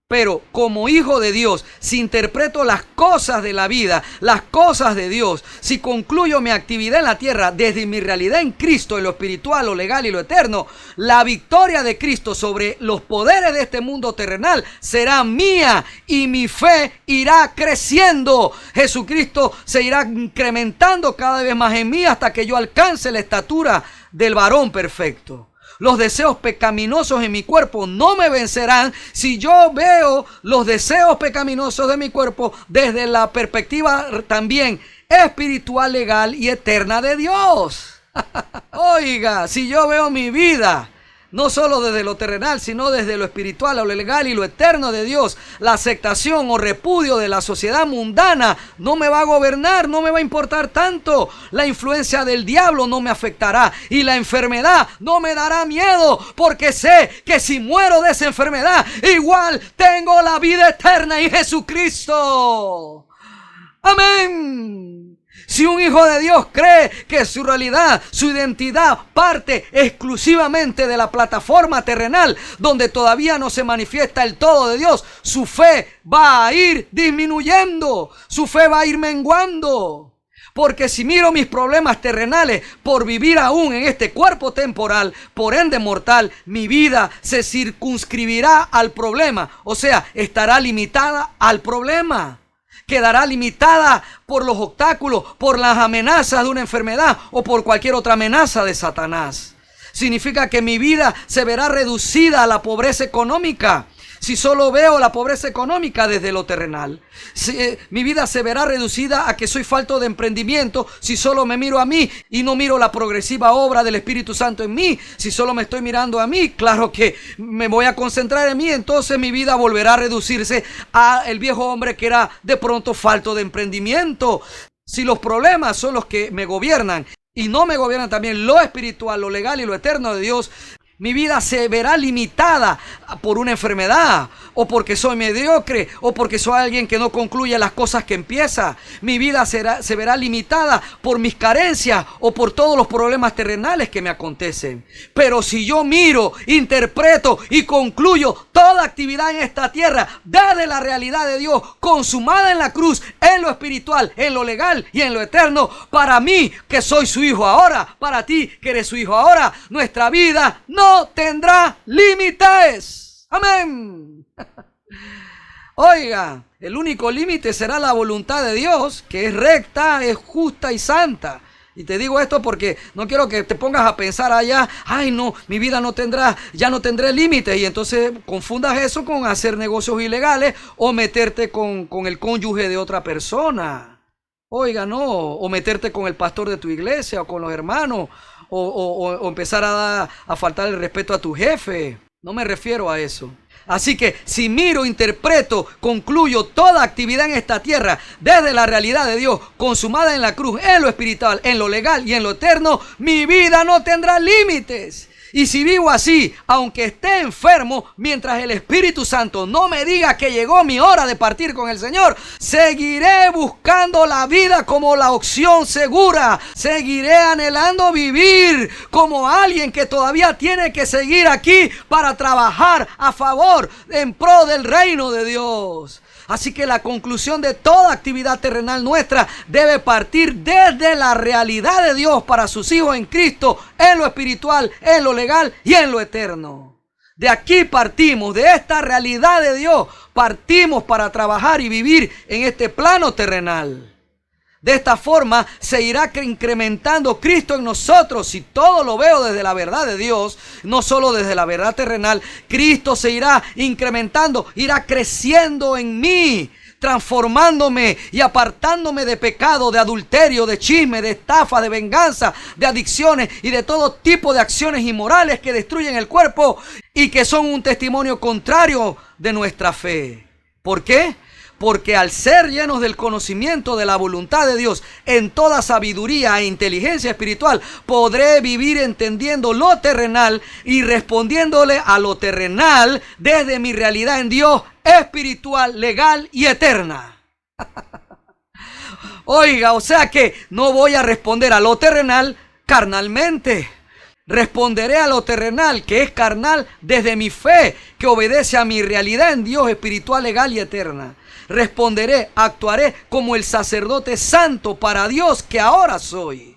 Pero como hijo de Dios, si interpreto las cosas de la vida, las cosas de Dios, si concluyo mi actividad en la tierra desde mi realidad en Cristo, en lo espiritual, lo legal y lo eterno, la victoria de Cristo sobre los poderes de este mundo terrenal será mía y mi fe irá creciendo. Jesucristo se irá incrementando cada vez más en mí hasta que yo alcance la estatura del varón perfecto. Los deseos pecaminosos en mi cuerpo no me vencerán si yo veo los deseos pecaminosos de mi cuerpo desde la perspectiva también espiritual, legal y eterna de Dios. Oiga, si yo veo mi vida no solo desde lo terrenal, sino desde lo espiritual, lo legal y lo eterno de Dios, la aceptación o repudio de la sociedad mundana no me va a gobernar, no me va a importar tanto. La influencia del diablo no me afectará y la enfermedad no me dará miedo, porque sé que si muero de esa enfermedad, igual tengo la vida eterna en Jesucristo. Amén. Si un hijo de Dios cree que su realidad, su identidad parte exclusivamente de la plataforma terrenal donde todavía no se manifiesta el todo de Dios, su fe va a ir disminuyendo, su fe va a ir menguando. Porque si miro mis problemas terrenales por vivir aún en este cuerpo temporal, por ende mortal, mi vida se circunscribirá al problema, o sea, estará limitada al problema. Quedará limitada por los obstáculos, por las amenazas de una enfermedad o por cualquier otra amenaza de Satanás. Significa que mi vida se verá reducida a la pobreza económica. si solo veo la pobreza económica desde lo terrenal? Mi vida se verá reducida a que soy falto de emprendimiento si solo me miro a mí y no miro la progresiva obra del Espíritu Santo en mí. Si solo me estoy mirando a mí, claro que me voy a concentrar en mí, entonces mi vida volverá a reducirse a el viejo hombre que era de pronto falto de emprendimiento. Si los problemas son los que me gobiernan y no me gobiernan también lo espiritual, lo legal y lo eterno de Dios, mi vida se verá limitada por una enfermedad, o porque soy mediocre, o porque soy alguien que no concluye las cosas que empieza. Mi vida se verá limitada por mis carencias o por todos los problemas terrenales que me acontecen. Pero si yo miro, interpreto y concluyo toda actividad en esta tierra desde la realidad de Dios, consumada en la cruz, en lo espiritual, en lo legal y en lo eterno, para mí que soy su hijo ahora, para ti que eres su hijo ahora, nuestra vida no tendrá límites. Amén. Oiga, el único límite será la voluntad de Dios, que es recta, es justa y santa. Y te digo esto porque no quiero que te pongas a pensar allá, ay no, mi vida ya no tendré límites, y entonces confundas eso con hacer negocios ilegales o meterte con el cónyuge de otra persona. Oiga, no, o meterte con el pastor de tu iglesia o con los hermanos, o empezar a faltar el respeto a tu jefe. No me refiero a eso. Así que si miro, interpreto, concluyo toda actividad en esta tierra desde la realidad de Dios, consumada en la cruz, en lo espiritual, en lo legal y en lo eterno, mi vida no tendrá límites. Y si vivo así, aunque esté enfermo, mientras el Espíritu Santo no me diga que llegó mi hora de partir con el Señor, seguiré buscando la vida como la opción segura. Seguiré anhelando vivir como alguien que todavía tiene que seguir aquí para trabajar a favor, en pro del reino de Dios. Así que la conclusión de toda actividad terrenal nuestra debe partir desde la realidad de Dios para sus hijos en Cristo, en lo espiritual, en lo legal y en lo eterno. De aquí partimos, de esta realidad de Dios, partimos para trabajar y vivir en este plano terrenal. De esta forma se irá incrementando Cristo en nosotros. Si todo lo veo desde la verdad de Dios, no solo desde la verdad terrenal, Cristo se irá incrementando, irá creciendo en mí, transformándome y apartándome de pecado, de adulterio, de chisme, de estafa, de venganza, de adicciones y de todo tipo de acciones inmorales que destruyen el cuerpo y que son un testimonio contrario de nuestra fe. ¿Por qué? Porque al ser llenos del conocimiento de la voluntad de Dios en toda sabiduría e inteligencia espiritual, podré vivir entendiendo lo terrenal y respondiéndole a lo terrenal desde mi realidad en Dios espiritual, legal y eterna. Oiga, o sea que no voy a responder a lo terrenal carnalmente. Responderé a lo terrenal, que es carnal, desde mi fe, que obedece a mi realidad en Dios espiritual, legal y eterna. Responderé, actuaré como el sacerdote santo para Dios que ahora soy.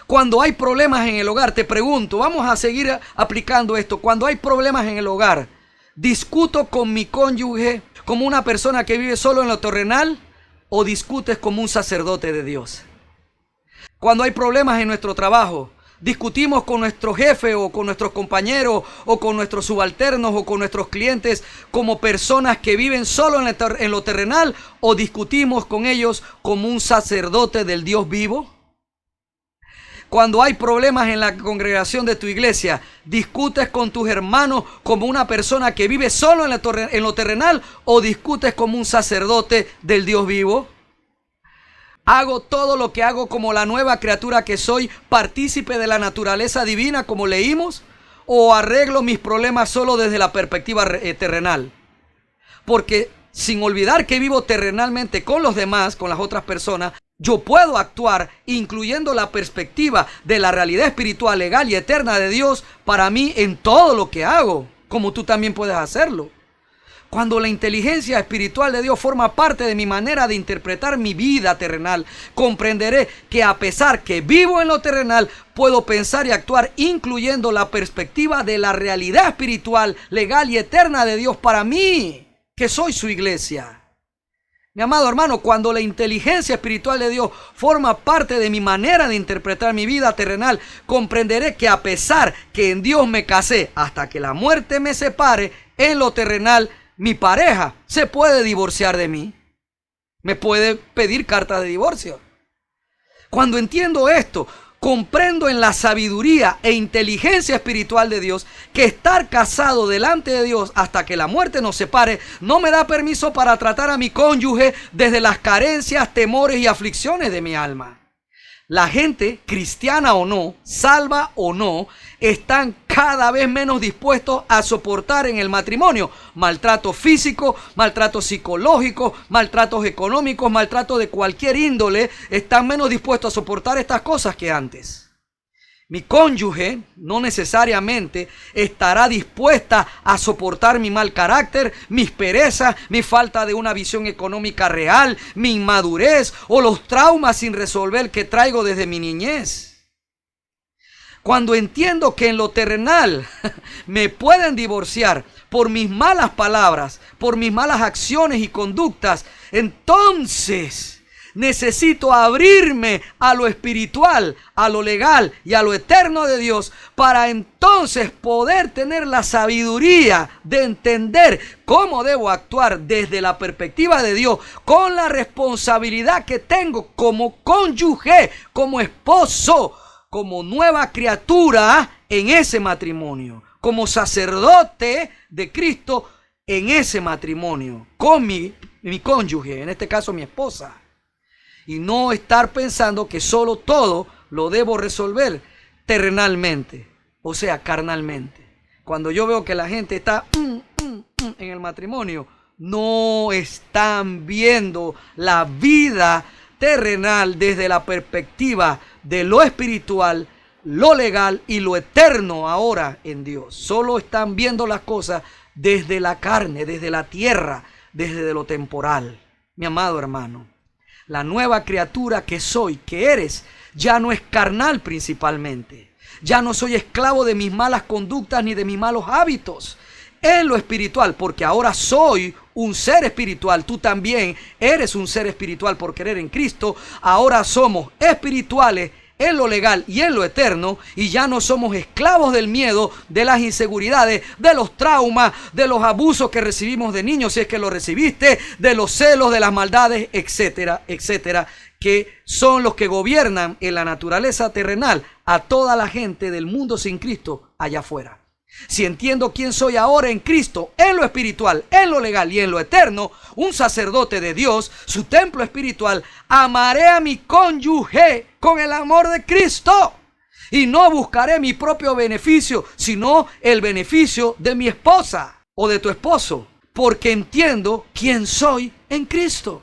Cuando hay problemas en el hogar, te pregunto, vamos a seguir aplicando esto. Cuando hay problemas en el hogar, ¿discuto con mi cónyuge como una persona que vive solo en lo terrenal o discutes como un sacerdote de Dios? Cuando hay problemas en nuestro trabajo, discutimos con nuestro jefe o con nuestros compañeros o con nuestros subalternos o con nuestros clientes como personas que viven solo en lo terrenal, o discutimos con ellos como un sacerdote del Dios vivo. Cuando hay problemas en la congregación de tu iglesia, ¿discutes con tus hermanos como una persona que vive solo en lo terrenal o discutes como un sacerdote del Dios vivo? ¿Hago todo lo que hago como la nueva criatura que soy, partícipe de la naturaleza divina como leímos? ¿O arreglo mis problemas solo desde la perspectiva terrenal? Porque sin olvidar que vivo terrenalmente con los demás, con las otras personas, yo puedo actuar incluyendo la perspectiva de la realidad espiritual, legal y eterna de Dios para mí en todo lo que hago, como tú también puedes hacerlo. Cuando la inteligencia espiritual de Dios forma parte de mi manera de interpretar mi vida terrenal, comprenderé que a pesar que vivo en lo terrenal, puedo pensar y actuar incluyendo la perspectiva de la realidad espiritual, legal y eterna de Dios para mí, que soy su iglesia. Mi amado hermano, cuando la inteligencia espiritual de Dios forma parte de mi manera de interpretar mi vida terrenal, comprenderé que a pesar que en Dios me casé hasta que la muerte me separe, en lo terrenal mi pareja se puede divorciar de mí. Me puede pedir carta de divorcio. Cuando entiendo esto, comprendo en la sabiduría e inteligencia espiritual de Dios que estar casado delante de Dios hasta que la muerte nos separe no me da permiso para tratar a mi cónyuge desde las carencias, temores y aflicciones de mi alma. La gente, cristiana o no, salva o no, están cada vez menos dispuestos a soportar en el matrimonio maltrato físico, maltrato psicológico, maltratos económicos, maltrato de cualquier índole. Están menos dispuestos a soportar estas cosas que antes. Mi cónyuge no necesariamente estará dispuesta a soportar mi mal carácter, mis perezas, mi falta de una visión económica real, mi inmadurez o los traumas sin resolver que traigo desde mi niñez. Cuando entiendo que en lo terrenal me pueden divorciar por mis malas palabras, por mis malas acciones y conductas, entonces necesito abrirme a lo espiritual, a lo legal y a lo eterno de Dios para entonces poder tener la sabiduría de entender cómo debo actuar desde la perspectiva de Dios con la responsabilidad que tengo como cónyuge, como esposo, como nueva criatura en ese matrimonio, como sacerdote de Cristo en ese matrimonio, con mi cónyuge, en este caso mi esposa. Y no estar pensando que solo todo lo debo resolver terrenalmente, o sea, carnalmente. Cuando yo veo que la gente está en el matrimonio, no están viendo la vida terrenal desde la perspectiva de lo espiritual, lo legal y lo eterno ahora en Dios. Solo están viendo las cosas desde la carne, desde la tierra, desde lo temporal. Mi amado hermano, la nueva criatura que soy, que eres, ya no es carnal principalmente. Ya no soy esclavo de mis malas conductas ni de mis malos hábitos. En lo espiritual, porque ahora soy un ser espiritual. Tú también eres un ser espiritual por creer en Cristo. Ahora somos espirituales en lo legal y en lo eterno, y ya no somos esclavos del miedo, de las inseguridades, de los traumas, de los abusos que recibimos de niños, si es que lo recibiste, de los celos, de las maldades, etcétera, etcétera, que son los que gobiernan en la naturaleza terrenal a toda la gente del mundo sin Cristo allá afuera. Si entiendo quién soy ahora en Cristo, en lo espiritual, en lo legal y en lo eterno, un sacerdote de Dios, su templo espiritual, amaré a mi cónyuge con el amor de Cristo. Y no buscaré mi propio beneficio, sino el beneficio de mi esposa o de tu esposo, porque entiendo quién soy en Cristo.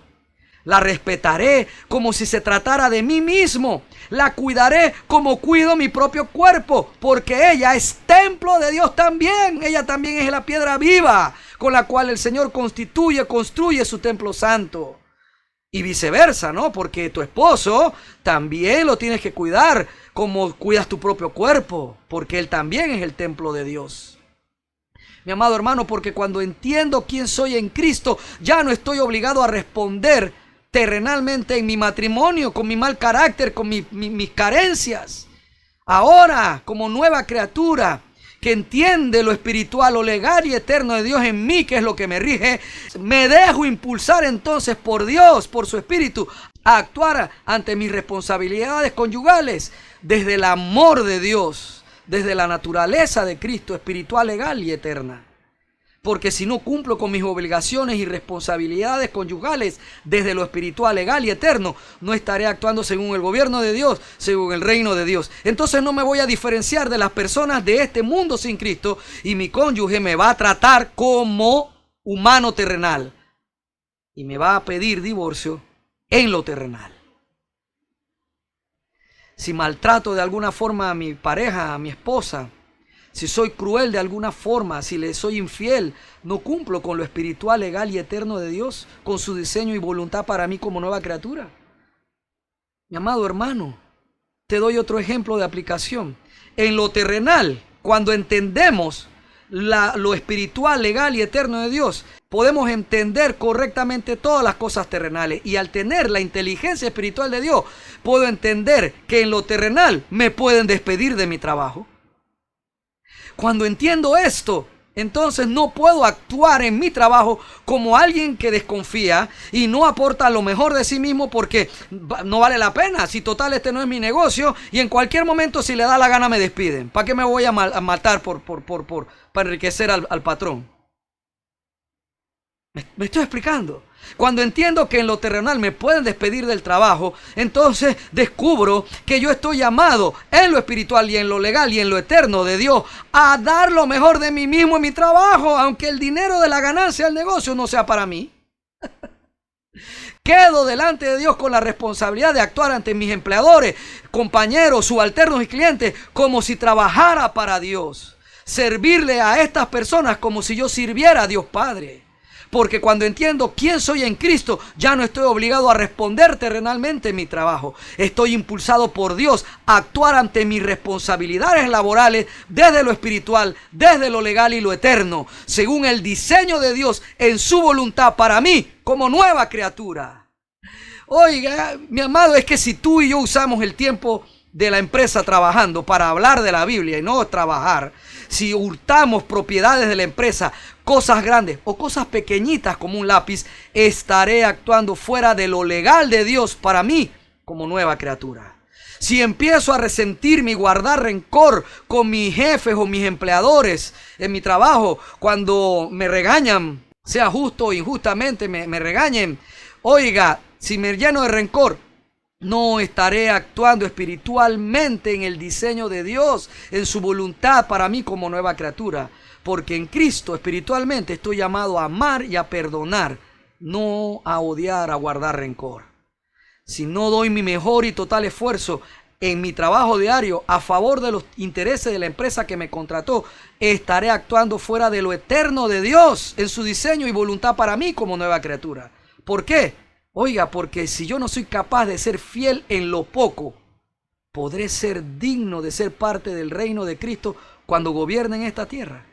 La respetaré como si se tratara de mí mismo. La cuidaré como cuido mi propio cuerpo, porque ella es templo de Dios también. Ella también es la piedra viva con la cual el Señor construye su templo santo. Y viceversa, ¿no? Porque tu esposo también lo tienes que cuidar como cuidas tu propio cuerpo, porque él también es el templo de Dios. Mi amado hermano, porque cuando entiendo quién soy en Cristo, ya no estoy obligado a responder terrenalmente en mi matrimonio, con mi mal carácter, con mis carencias. Ahora, como nueva criatura que entiende lo espiritual, lo legal y eterno de Dios en mí, que es lo que me rige, me dejo impulsar entonces por Dios, por su Espíritu, a actuar ante mis responsabilidades conyugales desde el amor de Dios, desde la naturaleza de Cristo, espiritual, legal y eterna. Porque si no cumplo con mis obligaciones y responsabilidades conyugales desde lo espiritual, legal y eterno, no estaré actuando según el gobierno de Dios, según el reino de Dios. Entonces no me voy a diferenciar de las personas de este mundo sin Cristo, y mi cónyuge me va a tratar como humano terrenal y me va a pedir divorcio en lo terrenal. Si maltrato de alguna forma a mi pareja, a mi esposa, si soy cruel de alguna forma, si le soy infiel, no cumplo con lo espiritual, legal y eterno de Dios, con su diseño y voluntad para mí como nueva criatura. Mi amado hermano, te doy otro ejemplo de aplicación. En lo terrenal, cuando entendemos lo espiritual, legal y eterno de Dios, podemos entender correctamente todas las cosas terrenales. Y al tener la inteligencia espiritual de Dios, puedo entender que en lo terrenal me pueden despedir de mi trabajo. Cuando entiendo esto, entonces no puedo actuar en mi trabajo como alguien que desconfía y no aporta lo mejor de sí mismo, porque no vale la pena. Si total este no es mi negocio y en cualquier momento, si le da la gana, me despiden. ¿Para qué me voy a matar para enriquecer al patrón? ¿Me estoy explicando? Cuando entiendo que en lo terrenal me pueden despedir del trabajo, entonces descubro que yo estoy llamado en lo espiritual y en lo legal y en lo eterno de Dios a dar lo mejor de mí mismo en mi trabajo, aunque el dinero de la ganancia del negocio no sea para mí. Quedo delante de Dios con la responsabilidad de actuar ante mis empleadores, compañeros, subalternos y clientes como si trabajara para Dios. Servirle a estas personas como si yo sirviera a Dios Padre. Porque cuando entiendo quién soy en Cristo, ya no estoy obligado a responder terrenalmente en mi trabajo. Estoy impulsado por Dios a actuar ante mis responsabilidades laborales desde lo espiritual, desde lo legal y lo eterno, según el diseño de Dios en su voluntad para mí como nueva criatura. Oiga, mi amado, es que si tú y yo usamos el tiempo de la empresa trabajando para hablar de la Biblia y no trabajar, si hurtamos propiedades de la empresa, cosas grandes o cosas pequeñitas como un lápiz, estaré actuando fuera de lo legal de Dios para mí como nueva criatura. Si empiezo a resentirme y guardar rencor con mis jefes o mis empleadores en mi trabajo, cuando me regañan, sea justo o injustamente me regañen, oiga, si me lleno de rencor, no estaré actuando espiritualmente en el diseño de Dios, en su voluntad para mí como nueva criatura. Porque en Cristo espiritualmente estoy llamado a amar y a perdonar, no a odiar, a guardar rencor. Si no doy mi mejor y total esfuerzo en mi trabajo diario a favor de los intereses de la empresa que me contrató, estaré actuando fuera de lo eterno de Dios, en su diseño y voluntad para mí como nueva criatura. ¿Por qué? Oiga, porque si yo no soy capaz de ser fiel en lo poco, ¿podré ser digno de ser parte del reino de Cristo cuando gobierne en esta tierra?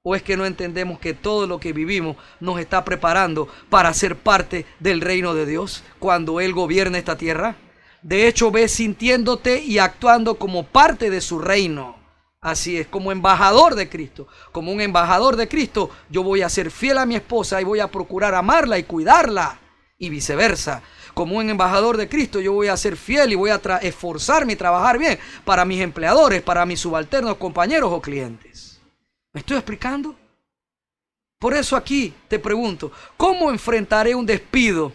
¿O es que no entendemos que todo lo que vivimos nos está preparando para ser parte del reino de Dios cuando Él gobierne esta tierra? De hecho, ves sintiéndote y actuando como parte de su reino. Así es, como embajador de Cristo. Como un embajador de Cristo, yo voy a ser fiel a mi esposa y voy a procurar amarla y cuidarla. Y viceversa. Como un embajador de Cristo, yo voy a ser fiel y voy a esforzarme y trabajar bien para mis empleadores, para mis subalternos, compañeros o clientes. ¿Me estoy explicando? Por eso aquí te pregunto, ¿cómo enfrentaré un despido?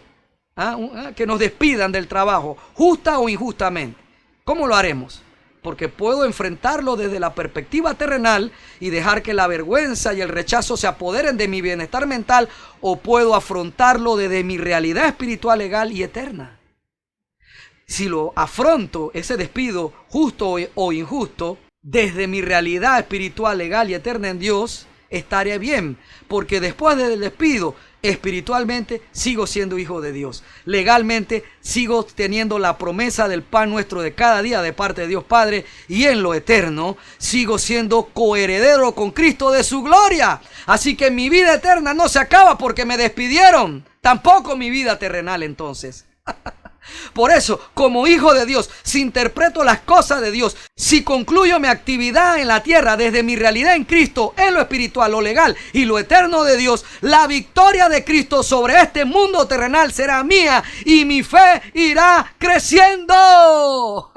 Que nos despidan del trabajo, justa o injustamente. ¿Cómo lo haremos? Porque puedo enfrentarlo desde la perspectiva terrenal y dejar que la vergüenza y el rechazo se apoderen de mi bienestar mental, o puedo afrontarlo desde mi realidad espiritual, legal y eterna. Si lo afronto, ese despido, justo o injusto, desde mi realidad espiritual, legal y eterna en Dios, estaré bien, porque después del despido, espiritualmente sigo siendo hijo de Dios. Legalmente sigo teniendo la promesa del pan nuestro de cada día de parte de Dios Padre, y en lo eterno sigo siendo coheredero con Cristo de su gloria. Así que mi vida eterna no se acaba porque me despidieron, tampoco mi vida terrenal entonces. Por eso, como hijo de Dios, si interpreto las cosas de Dios, si concluyo mi actividad en la tierra desde mi realidad en Cristo, en lo espiritual, lo legal y lo eterno de Dios, la victoria de Cristo sobre este mundo terrenal será mía y mi fe irá creciendo.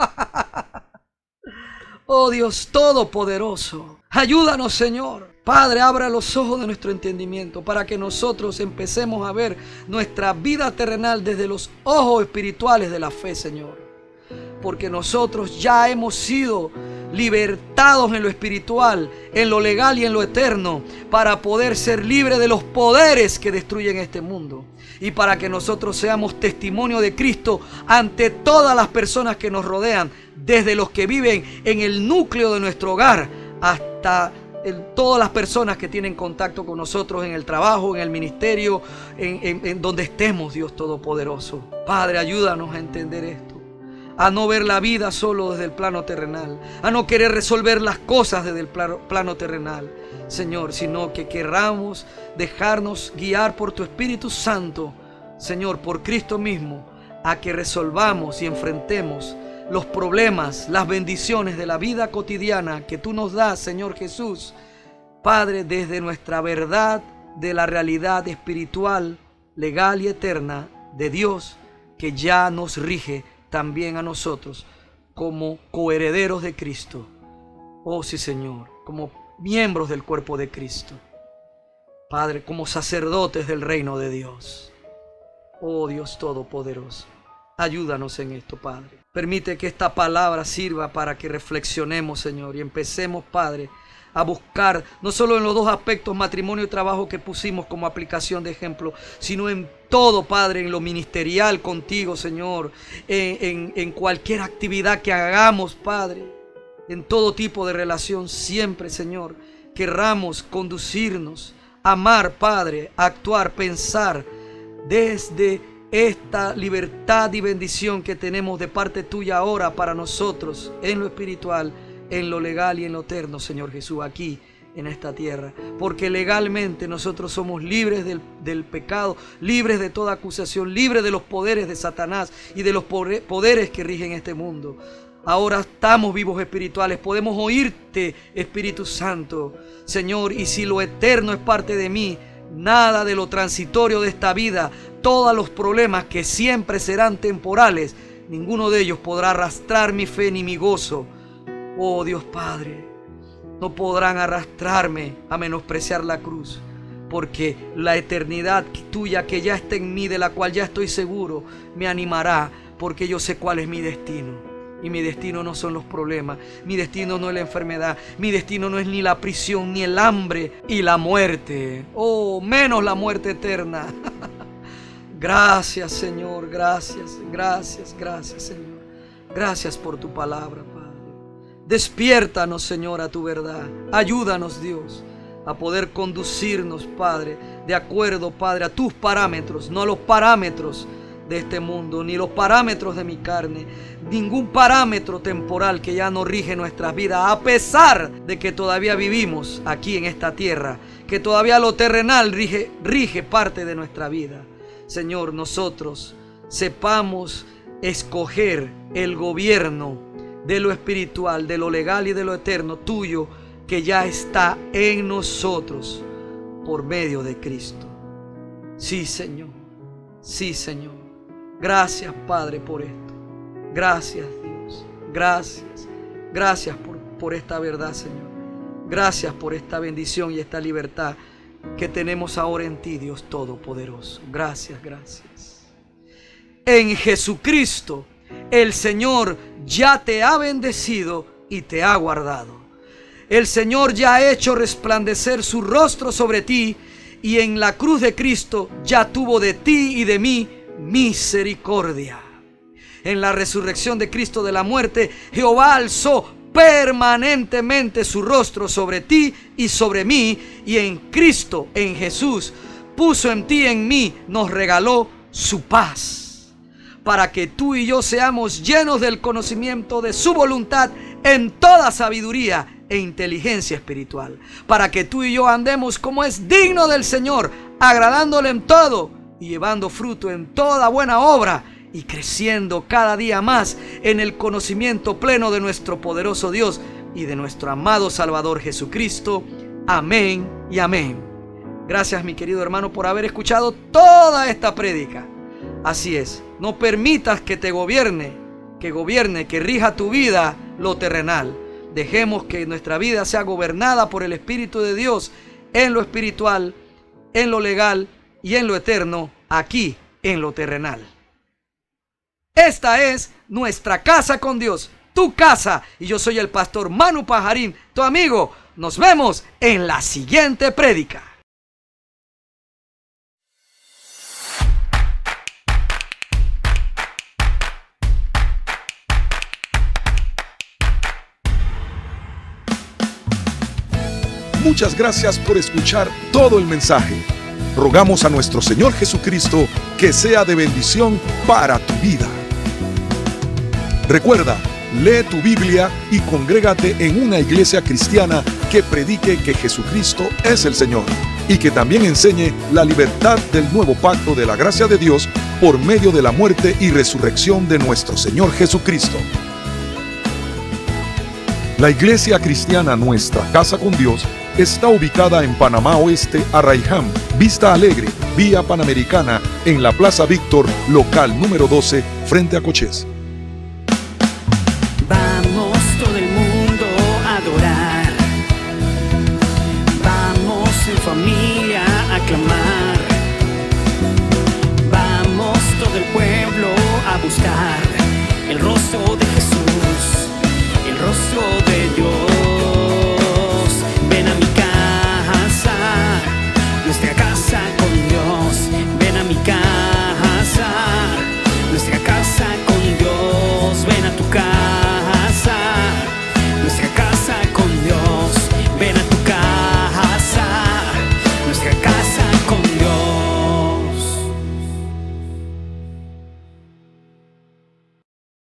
Oh Dios Todopoderoso, ayúdanos, Señor. Padre, abra los ojos de nuestro entendimiento para que nosotros empecemos a ver nuestra vida terrenal desde los ojos espirituales de la fe, Señor. Porque nosotros ya hemos sido libertados en lo espiritual, en lo legal y en lo eterno, para poder ser libres de los poderes que destruyen este mundo. Y para que nosotros seamos testimonio de Cristo ante todas las personas que nos rodean, desde los que viven en el núcleo de nuestro hogar hasta todas las personas que tienen contacto con nosotros en el trabajo, en el ministerio, en donde estemos, Dios Todopoderoso. Padre, ayúdanos a entender esto, a no ver la vida solo desde el plano terrenal, a no querer resolver las cosas desde el plano terrenal, Señor, sino que querramos dejarnos guiar por tu Espíritu Santo, Señor, por Cristo mismo, a que resolvamos y enfrentemos los problemas, las bendiciones de la vida cotidiana que tú nos das, Señor Jesús, Padre, desde nuestra verdad de la realidad espiritual, legal y eterna de Dios, que ya nos rige también a nosotros como coherederos de Cristo. Oh sí, Señor, como miembros del cuerpo de Cristo. Padre, como sacerdotes del reino de Dios. Oh Dios Todopoderoso, ayúdanos en esto, Padre. Permite que esta palabra sirva para que reflexionemos, Señor, y empecemos, Padre, a buscar, no solo en los dos aspectos, matrimonio y trabajo, que pusimos como aplicación de ejemplo, sino en todo, Padre, en lo ministerial contigo, Señor, en cualquier actividad que hagamos, Padre, en todo tipo de relación, siempre, Señor, querramos conducirnos, amar, Padre, actuar, pensar desde esta libertad y bendición que tenemos de parte tuya ahora para nosotros, en lo espiritual, en lo legal y en lo eterno, Señor Jesús, aquí en esta tierra. Porque legalmente nosotros somos libres del pecado, libres de toda acusación, libres de los poderes de Satanás y de los poderes que rigen este mundo. Ahora estamos vivos espirituales, podemos oírte, Espíritu Santo, Señor, y si lo eterno es parte de mí, nada de lo transitorio de esta vida, todos los problemas que siempre serán temporales, ninguno de ellos podrá arrastrar mi fe ni mi gozo. Oh Dios Padre, no podrán arrastrarme a menospreciar la cruz, porque la eternidad tuya que ya está en mí, de la cual ya estoy seguro, me animará, porque yo sé cuál es mi destino. Y mi destino no son los problemas, mi destino no es la enfermedad, mi destino no es ni la prisión, ni el hambre y la muerte. Oh, menos la muerte eterna. Gracias, Señor, gracias, gracias, gracias, Señor. Gracias por tu palabra, Padre. Despiértanos, Señor, a tu verdad. Ayúdanos, Dios, a poder conducirnos, Padre, de acuerdo, Padre, a tus parámetros, no a los parámetros de este mundo, ni los parámetros de mi carne, ningún parámetro temporal que ya no rige nuestras vidas, a pesar de que todavía vivimos aquí en esta tierra, que todavía lo terrenal rige parte de nuestra vida. Señor, nosotros sepamos escoger el gobierno de lo espiritual, de lo legal y de lo eterno tuyo, que ya está en nosotros por medio de Cristo. Sí, Señor. Sí, Señor. Gracias, Padre, por esto. Gracias, Dios. Gracias. Gracias por esta verdad, Señor. Gracias por esta bendición y esta libertad que tenemos ahora en ti, Dios Todopoderoso. Gracias, gracias. En Jesucristo, el Señor ya te ha bendecido y te ha guardado. El Señor ya ha hecho resplandecer su rostro sobre ti, y en la cruz de Cristo ya tuvo de ti y de mí misericordia. En la resurrección de Cristo de la muerte, Jehová alzó permanentemente su rostro sobre ti y sobre mí, y en Cristo, en Jesús, puso en ti y en mí, nos regaló su paz, para que tú y yo seamos llenos del conocimiento de su voluntad en toda sabiduría e inteligencia espiritual, para que tú y yo andemos como es digno del Señor, agradándole en todo y llevando fruto en toda buena obra, y creciendo cada día más en el conocimiento pleno de nuestro poderoso Dios y de nuestro amado Salvador Jesucristo. Amén y amén. Gracias, mi querido hermano, por haber escuchado toda esta prédica. Así es, no permitas que te gobierne, que rija tu vida lo terrenal. Dejemos que nuestra vida sea gobernada por el Espíritu de Dios en lo espiritual, en lo legal y en lo eterno, aquí en lo terrenal. Esta es nuestra casa con Dios, tu casa, y yo soy el pastor Manu Pajarín, tu amigo. Nos vemos en la siguiente prédica. Muchas gracias por escuchar todo el mensaje. Rogamos a nuestro Señor Jesucristo que sea de bendición para tu vida. Recuerda, lee tu Biblia y congrégate en una iglesia cristiana que predique que Jesucristo es el Señor y que también enseñe la libertad del nuevo pacto de la gracia de Dios por medio de la muerte y resurrección de nuestro Señor Jesucristo. La iglesia cristiana Nuestra Casa con Dios está ubicada en Panamá Oeste, Arraiján, Vista Alegre, Vía Panamericana, en la Plaza Víctor, local número 12, frente a Cochés. Vamos todo el mundo a adorar, vamos en familia a clamar, vamos todo el pueblo a buscar el rostro